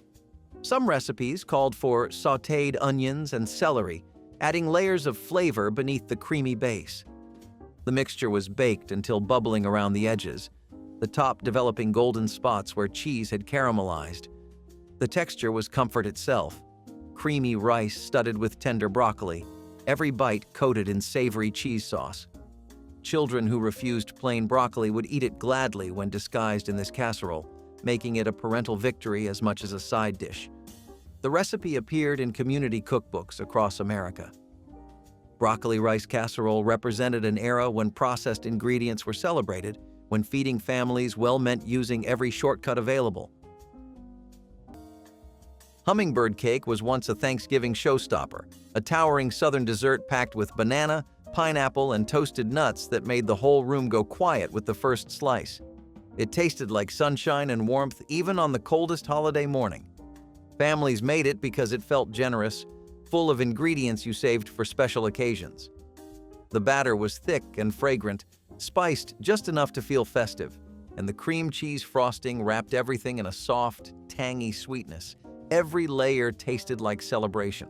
Some recipes called for sautéed onions and celery, adding layers of flavor beneath the creamy base. The mixture was baked until bubbling around the edges, the top developing golden spots where cheese had caramelized. The texture was comfort itself: creamy rice studded with tender broccoli, every bite coated in savory cheese sauce. Children who refused plain broccoli would eat it gladly when disguised in this casserole, making it a parental victory as much as a side dish. The recipe appeared in community cookbooks across America. Broccoli rice casserole represented an era when processed ingredients were celebrated, when feeding families well meant using every shortcut available. Hummingbird cake was once a Thanksgiving showstopper, a towering Southern dessert packed with banana, pineapple, and toasted nuts that made the whole room go quiet with the first slice. It tasted like sunshine and warmth even on the coldest holiday morning. Families made it because it felt generous, full of ingredients you saved for special occasions. The batter was thick and fragrant, spiced just enough to feel festive, and the cream cheese frosting wrapped everything in a soft, tangy sweetness. Every layer tasted like celebration.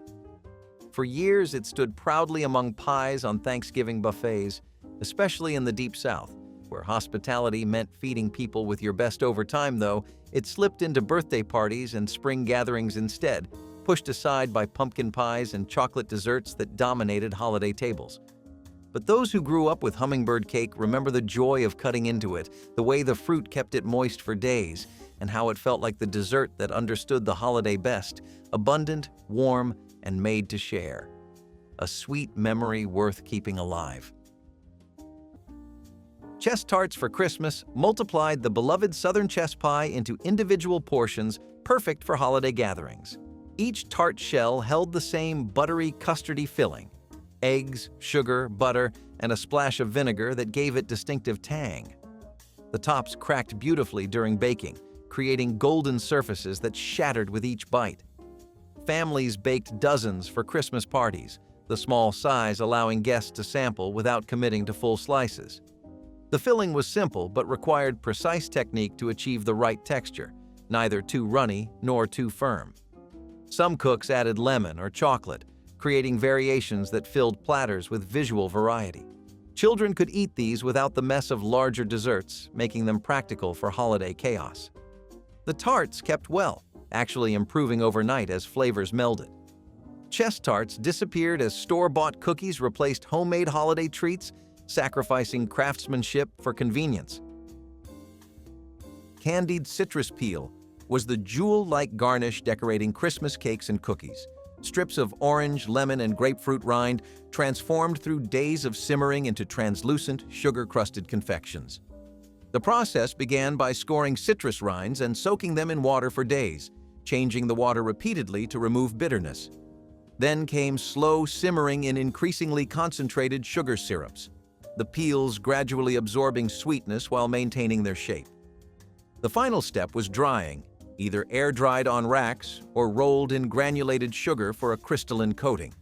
For years, it stood proudly among pies on Thanksgiving buffets, especially in the Deep South, where hospitality meant feeding people with your best over time. Though it slipped into birthday parties and spring gatherings instead, pushed aside by pumpkin pies and chocolate desserts that dominated holiday tables. But those who grew up with hummingbird cake remember the joy of cutting into it, the way the fruit kept it moist for days, and how it felt like the dessert that understood the holiday best: abundant, warm, and made to share. A sweet memory worth keeping alive. Chess tarts for Christmas multiplied the beloved Southern chess pie into individual portions perfect for holiday gatherings. Each tart shell held the same buttery, custardy filling. eggs, sugar, butter, and a splash of vinegar that gave it distinctive tang. The tops cracked beautifully during baking, creating golden surfaces that shattered with each bite. Families baked dozens for Christmas parties, the small size allowing guests to sample without committing to full slices. The filling was simple but required precise technique to achieve the right texture, neither too runny nor too firm. Some cooks added lemon or chocolate, creating variations that filled platters with visual variety. Children could eat these without the mess of larger desserts, making them practical for holiday chaos. The tarts kept well, actually improving overnight as flavors melded. Chess tarts disappeared as store-bought cookies replaced homemade holiday treats, sacrificing craftsmanship for convenience. Candied citrus peel was the jewel-like garnish decorating Christmas cakes and cookies. Strips of orange, lemon, and grapefruit rind transformed through days of simmering into translucent, sugar-crusted confections. The process began by scoring citrus rinds and soaking them in water for days, changing the water repeatedly to remove bitterness. Then came slow simmering in increasingly concentrated sugar syrups, the peels gradually absorbing sweetness while maintaining their shape. The final step was drying, either air-dried on racks or rolled in granulated sugar for a crystalline coating.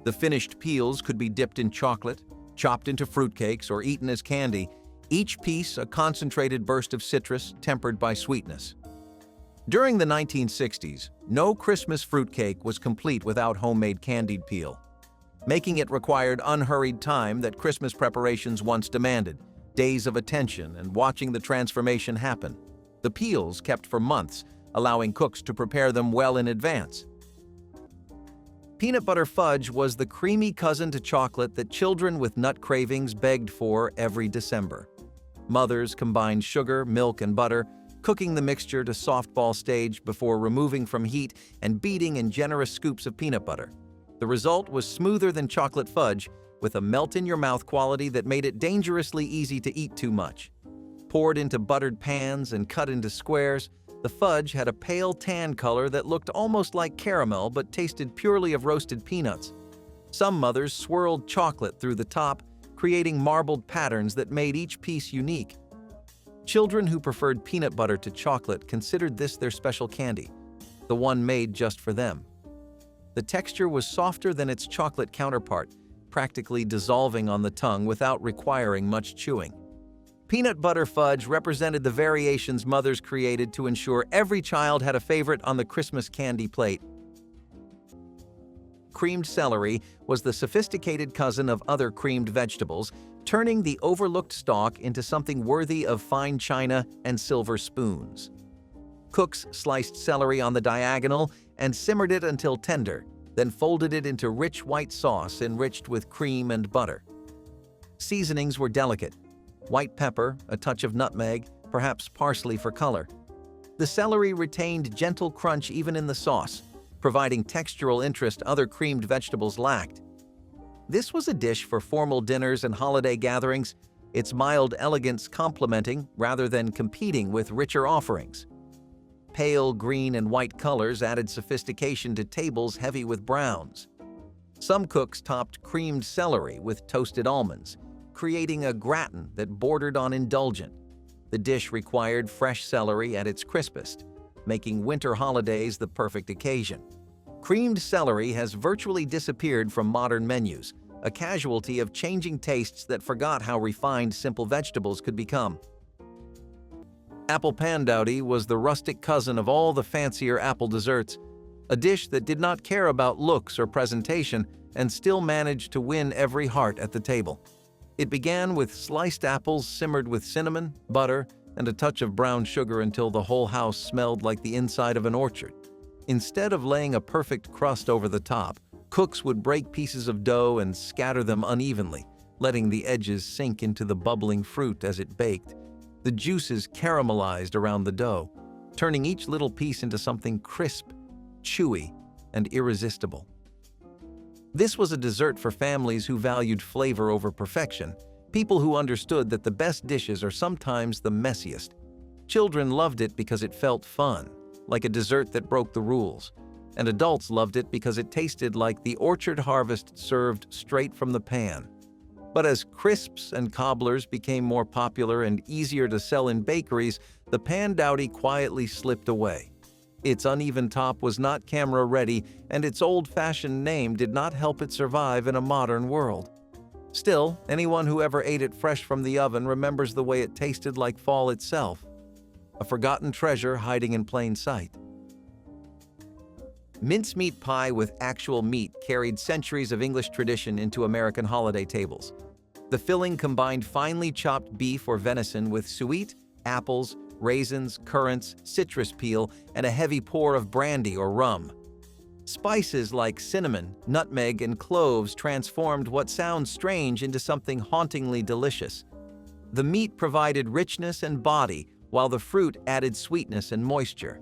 The finished peels could be dipped in chocolate, chopped into fruitcakes, or eaten as candy, each piece a concentrated burst of citrus tempered by sweetness. During the 1960s, no Christmas fruitcake was complete without homemade candied peel. Making it required unhurried time that Christmas preparations once demanded, days of attention and watching the transformation happen. The peels kept for months, allowing cooks to prepare them well in advance. Peanut butter fudge was the creamy cousin to chocolate that children with nut cravings begged for every December. Mothers combined sugar, milk, and butter, cooking the mixture to softball stage before removing from heat and beating in generous scoops of peanut butter. The result was smoother than chocolate fudge, with a melt-in-your-mouth quality that made it dangerously easy to eat too much. Poured into buttered pans and cut into squares, the fudge had a pale tan color that looked almost like caramel but tasted purely of roasted peanuts. Some mothers swirled chocolate through the top, creating marbled patterns that made each piece unique. Children who preferred peanut butter to chocolate considered this their special candy, the one made just for them. The texture was softer than its chocolate counterpart, practically dissolving on the tongue without requiring much chewing. Peanut butter fudge represented the variations mothers created to ensure every child had a favorite on the Christmas candy plate. Creamed celery was the sophisticated cousin of other creamed vegetables, turning the overlooked stalk into something worthy of fine china and silver spoons. Cooks sliced celery on the diagonal and simmered it until tender, then folded it into rich white sauce enriched with cream and butter. Seasonings were delicate: white pepper, a touch of nutmeg, perhaps parsley for color. The celery retained gentle crunch even in the sauce, providing textural interest other creamed vegetables lacked. This was a dish for formal dinners and holiday gatherings, its mild elegance complementing rather than competing with richer offerings. Pale green and white colors added sophistication to tables heavy with browns. Some cooks topped creamed celery with toasted almonds, creating a gratin that bordered on indulgent. The dish required fresh celery at its crispest, making winter holidays the perfect occasion. Creamed celery has virtually disappeared from modern menus, a casualty of changing tastes that forgot how refined simple vegetables could become. Apple pandowdy was the rustic cousin of all the fancier apple desserts, a dish that did not care about looks or presentation and still managed to win every heart at the table. It began with sliced apples simmered with cinnamon, butter, and a touch of brown sugar until the whole house smelled like the inside of an orchard. Instead of laying a perfect crust over the top, cooks would break pieces of dough and scatter them unevenly, letting the edges sink into the bubbling fruit as it baked. The juices caramelized around the dough, turning each little piece into something crisp, chewy, and irresistible. This was a dessert for families who valued flavor over perfection, people who understood that the best dishes are sometimes the messiest. Children loved it because it felt fun, like a dessert that broke the rules. and adults loved it because it tasted like the orchard harvest served straight from the pan. But as crisps and cobblers became more popular and easier to sell in bakeries, the pan dowdy quietly slipped away. Its uneven top was not camera-ready, and its old-fashioned name did not help it survive in a modern world. Still, anyone who ever ate it fresh from the oven remembers the way it tasted like fall itself, a forgotten treasure hiding in plain sight. Mincemeat pie with actual meat carried centuries of English tradition into American holiday tables. The filling combined finely chopped beef or venison with suet, apples, raisins, currants, citrus peel, and a heavy pour of brandy or rum. Spices like cinnamon, nutmeg, and cloves transformed what sounds strange into something hauntingly delicious. The meat provided richness and body, while the fruit added sweetness and moisture.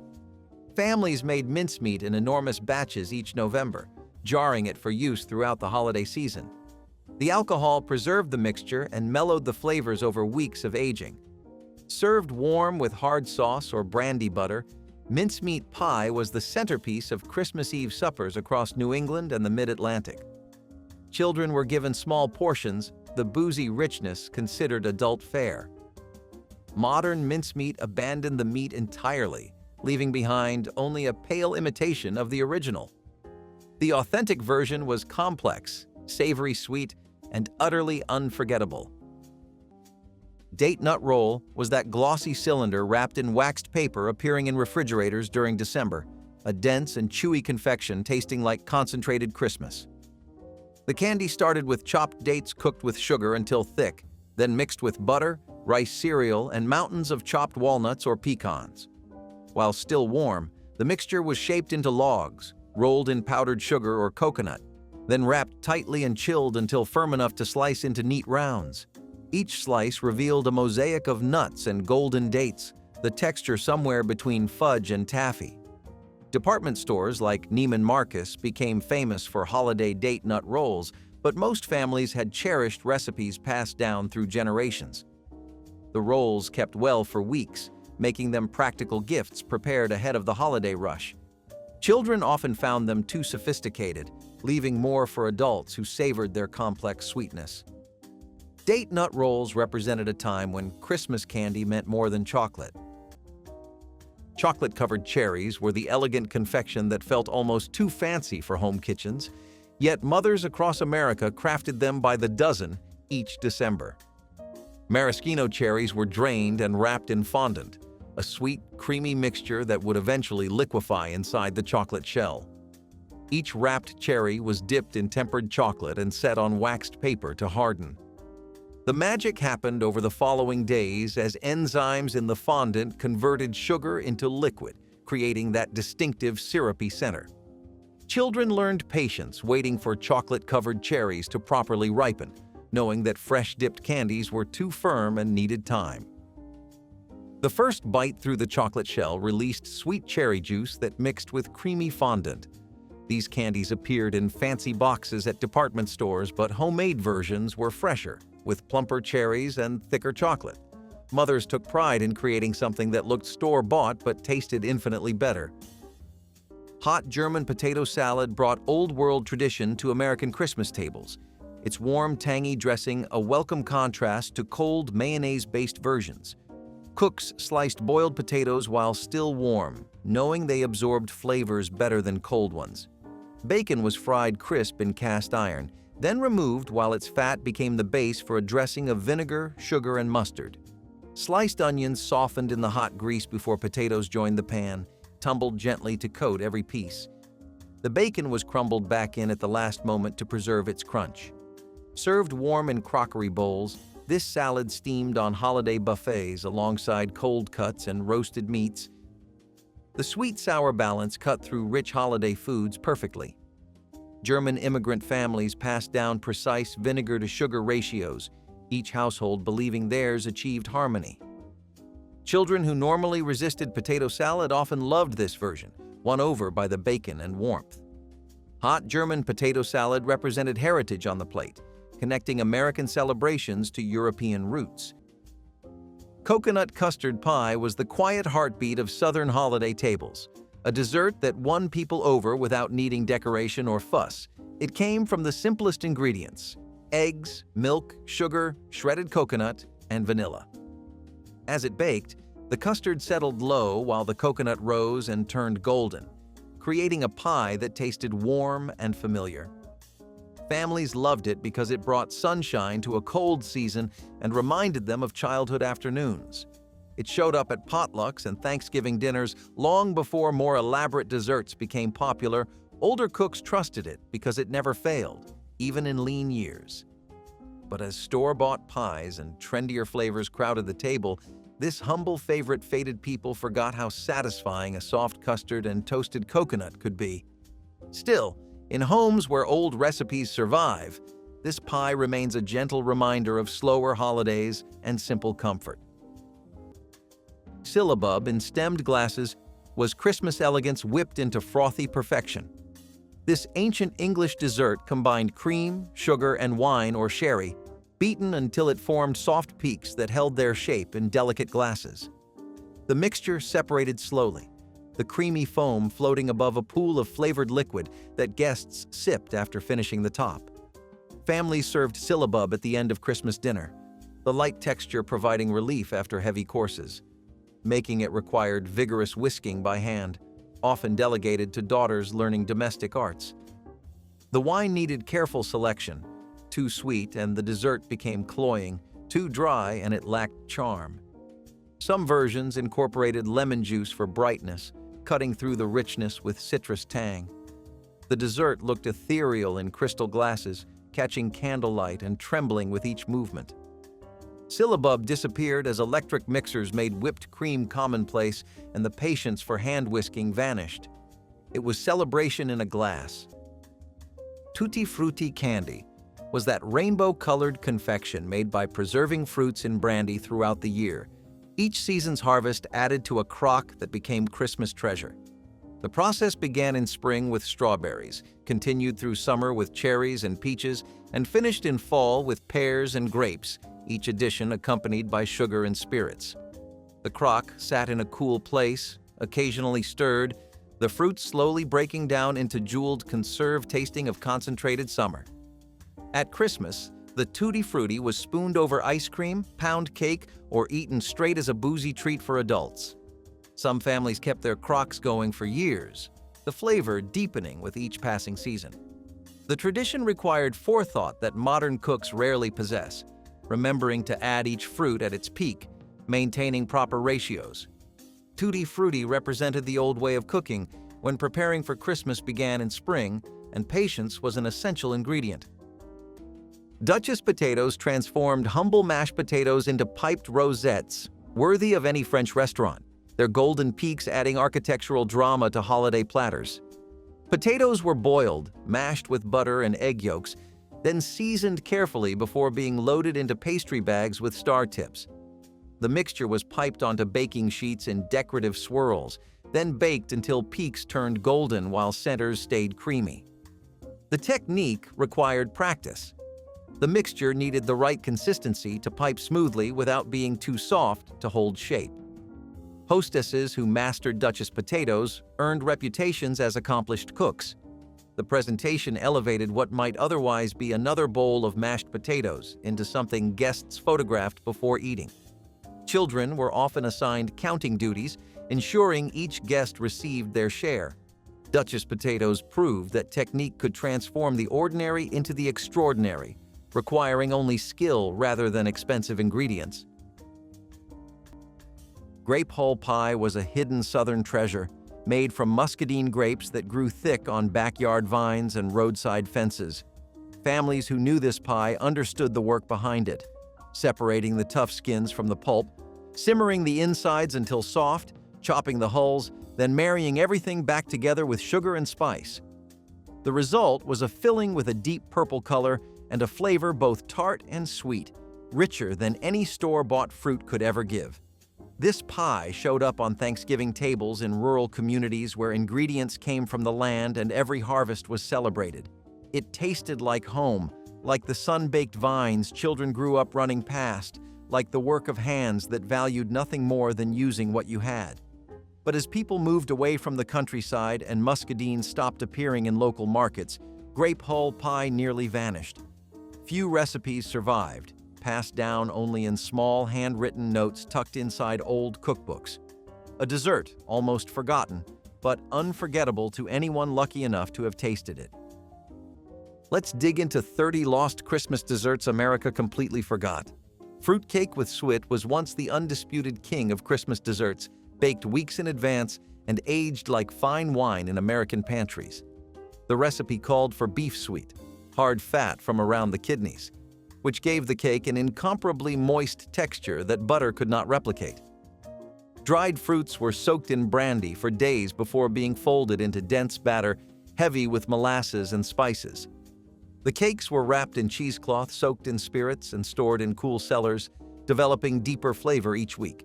Families made mincemeat in enormous batches each November, jarring it for use throughout the holiday season. The alcohol preserved the mixture and mellowed the flavors over weeks of aging. Served warm with hard sauce or brandy butter, mincemeat pie was the centerpiece of Christmas Eve suppers across New England and the Mid-Atlantic. Children were given small portions, the boozy richness considered adult fare. Modern mincemeat abandoned the meat entirely, leaving behind only a pale imitation of the original. The authentic version was complex, savory sweet, and utterly unforgettable. Date nut roll was that glossy cylinder wrapped in waxed paper appearing in refrigerators during December, a dense and chewy confection tasting like concentrated Christmas. The candy started with chopped dates cooked with sugar until thick, then mixed with butter, rice cereal, and mountains of chopped walnuts or pecans. While still warm, the mixture was shaped into logs, rolled in powdered sugar or coconut, then wrapped tightly and chilled until firm enough to slice into neat rounds. Each slice revealed a mosaic of nuts and golden dates, the texture somewhere between fudge and taffy. Department stores like Neiman Marcus became famous for holiday date nut rolls, but most families had cherished recipes passed down through generations. The rolls kept well for weeks, making them practical gifts prepared ahead of the holiday rush. Children often found them too sophisticated, leaving more for adults who savored their complex sweetness. Date nut rolls represented a time when Christmas candy meant more than chocolate. Chocolate-covered cherries were the elegant confection that felt almost too fancy for home kitchens, yet mothers across America crafted them by the dozen each December. Maraschino cherries were drained and wrapped in fondant, a sweet, creamy mixture that would eventually liquefy inside the chocolate shell. Each wrapped cherry was dipped in tempered chocolate and set on waxed paper to harden. The magic happened over the following days as enzymes in the fondant converted sugar into liquid, creating that distinctive syrupy center. Children learned patience waiting for chocolate-covered cherries to properly ripen, knowing that fresh-dipped candies were too firm and needed time. The first bite through the chocolate shell released sweet cherry juice that mixed with creamy fondant. These candies appeared in fancy boxes at department stores, but homemade versions were fresher, with plumper cherries and thicker chocolate. Mothers took pride in creating something that looked store-bought but tasted infinitely better. Hot German potato salad brought old-world tradition to American Christmas tables, its warm, tangy dressing a welcome contrast to cold, mayonnaise-based versions. Cooks sliced boiled potatoes while still warm, knowing they absorbed flavors better than cold ones. Bacon was fried crisp in cast iron, then removed while its fat became the base for a dressing of vinegar, sugar, and mustard. Sliced onions softened in the hot grease before potatoes joined the pan, tumbled gently to coat every piece. The bacon was crumbled back in at the last moment to preserve its crunch. Served warm in crockery bowls, this salad steamed on holiday buffets alongside cold cuts and roasted meats. The sweet-sour balance cut through rich holiday foods perfectly. German immigrant families passed down precise vinegar-to-sugar ratios, each household believing theirs achieved harmony. Children who normally resisted potato salad often loved this version, won over by the bacon and warmth. Hot German potato salad represented heritage on the plate, connecting American celebrations to European roots. Coconut custard pie was the quiet heartbeat of Southern holiday tables, a dessert that won people over without needing decoration or fuss. It came from the simplest ingredients: eggs, milk, sugar, shredded coconut, and vanilla. As it baked, the custard settled low while the coconut rose and turned golden, creating a pie that tasted warm and familiar. Families loved it because it brought sunshine to a cold season and reminded them of childhood afternoons. It showed up at potlucks and Thanksgiving dinners long before more elaborate desserts became popular. Older cooks trusted it because it never failed, even in lean years. But as store-bought pies and trendier flavors crowded the table, this humble favorite faded. People forgot how satisfying a soft custard and toasted coconut could be. Still, in homes where old recipes survive, this pie remains a gentle reminder of slower holidays and simple comfort. Syllabub in stemmed glasses was Christmas elegance whipped into frothy perfection. This ancient English dessert combined cream, sugar, and wine or sherry, beaten until it formed soft peaks that held their shape in delicate glasses. The mixture separated slowly, the creamy foam floating above a pool of flavored liquid that guests sipped after finishing the top. Families served syllabub at the end of Christmas dinner, the light texture providing relief after heavy courses. Making it required vigorous whisking by hand, often delegated to daughters learning domestic arts. The wine needed careful selection. Too sweet and the dessert became cloying, too dry and it lacked charm. Some versions incorporated lemon juice for brightness, cutting through the richness with citrus tang. The dessert looked ethereal in crystal glasses, catching candlelight and trembling with each movement. Syllabub disappeared as electric mixers made whipped cream commonplace and the patience for hand whisking vanished. It was celebration in a glass. Tutti Frutti candy was that rainbow-colored confection made by preserving fruits in brandy throughout the year. Each season's harvest added to a crock that became Christmas treasure. The process began in spring with strawberries, continued through summer with cherries and peaches, and finished in fall with pears and grapes, each edition accompanied by sugar and spirits. The crock sat in a cool place, occasionally stirred, the fruit slowly breaking down into jeweled conserve tasting of concentrated summer. At Christmas, the Tutti Frutti was spooned over ice cream, pound cake, or eaten straight as a boozy treat for adults. Some families kept their crocks going for years, the flavor deepening with each passing season. The tradition required forethought that modern cooks rarely possess, remembering to add each fruit at its peak, maintaining proper ratios. Tutti Frutti represented the old way of cooking when preparing for Christmas began in spring, and patience was an essential ingredient. Duchess potatoes transformed humble mashed potatoes into piped rosettes, worthy of any French restaurant, their golden peaks adding architectural drama to holiday platters. Potatoes were boiled, mashed with butter and egg yolks, then seasoned carefully before being loaded into pastry bags with star tips. The mixture was piped onto baking sheets in decorative swirls, then baked until peaks turned golden while centers stayed creamy. The technique required practice. The mixture needed the right consistency to pipe smoothly without being too soft to hold shape. Hostesses who mastered Duchess potatoes earned reputations as accomplished cooks. The presentation elevated what might otherwise be another bowl of mashed potatoes into something guests photographed before eating. Children were often assigned counting duties, ensuring each guest received their share. Duchess potatoes proved that technique could transform the ordinary into the extraordinary, requiring only skill rather than expensive ingredients. Grape hull pie was a hidden southern treasure, made from muscadine grapes that grew thick on backyard vines and roadside fences. Families who knew this pie understood the work behind it, separating the tough skins from the pulp, simmering the insides until soft, chopping the hulls, then marrying everything back together with sugar and spice. The result was a filling with a deep purple color and a flavor both tart and sweet, richer than any store-bought fruit could ever give. This pie showed up on Thanksgiving tables in rural communities where ingredients came from the land and every harvest was celebrated. It tasted like home, like the sun-baked vines children grew up running past, like the work of hands that valued nothing more than using what you had. But as people moved away from the countryside and muscadine stopped appearing in local markets, grape hull pie nearly vanished. Few recipes survived, passed down only in small handwritten notes tucked inside old cookbooks. A dessert almost forgotten, but unforgettable to anyone lucky enough to have tasted it. Let's dig into 30 lost Christmas desserts America completely forgot. Fruitcake with Suet was once the undisputed king of Christmas desserts, baked weeks in advance and aged like fine wine in American pantries. The recipe called for beef suet, hard fat from around the kidneys, which gave the cake an incomparably moist texture that butter could not replicate. Dried fruits were soaked in brandy for days before being folded into dense batter, heavy with molasses and spices. The cakes were wrapped in cheesecloth soaked in spirits and stored in cool cellars, developing deeper flavor each week.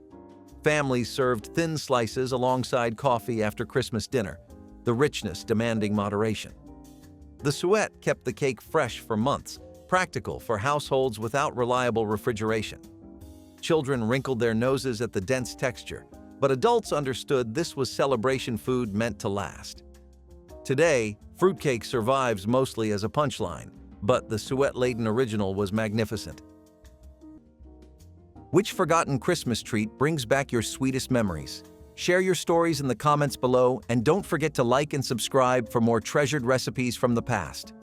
Families served thin slices alongside coffee after Christmas dinner, the richness demanding moderation. The Suet kept the cake fresh for months, practical for households without reliable refrigeration. Children wrinkled their noses at the dense texture, but adults understood this was celebration food meant to last. Today, fruitcake survives mostly as a punchline, but the Suet-laden original was magnificent. Which forgotten Christmas treat brings back your sweetest memories? Share your stories in the comments below, and don't forget to like and subscribe for more treasured recipes from the past.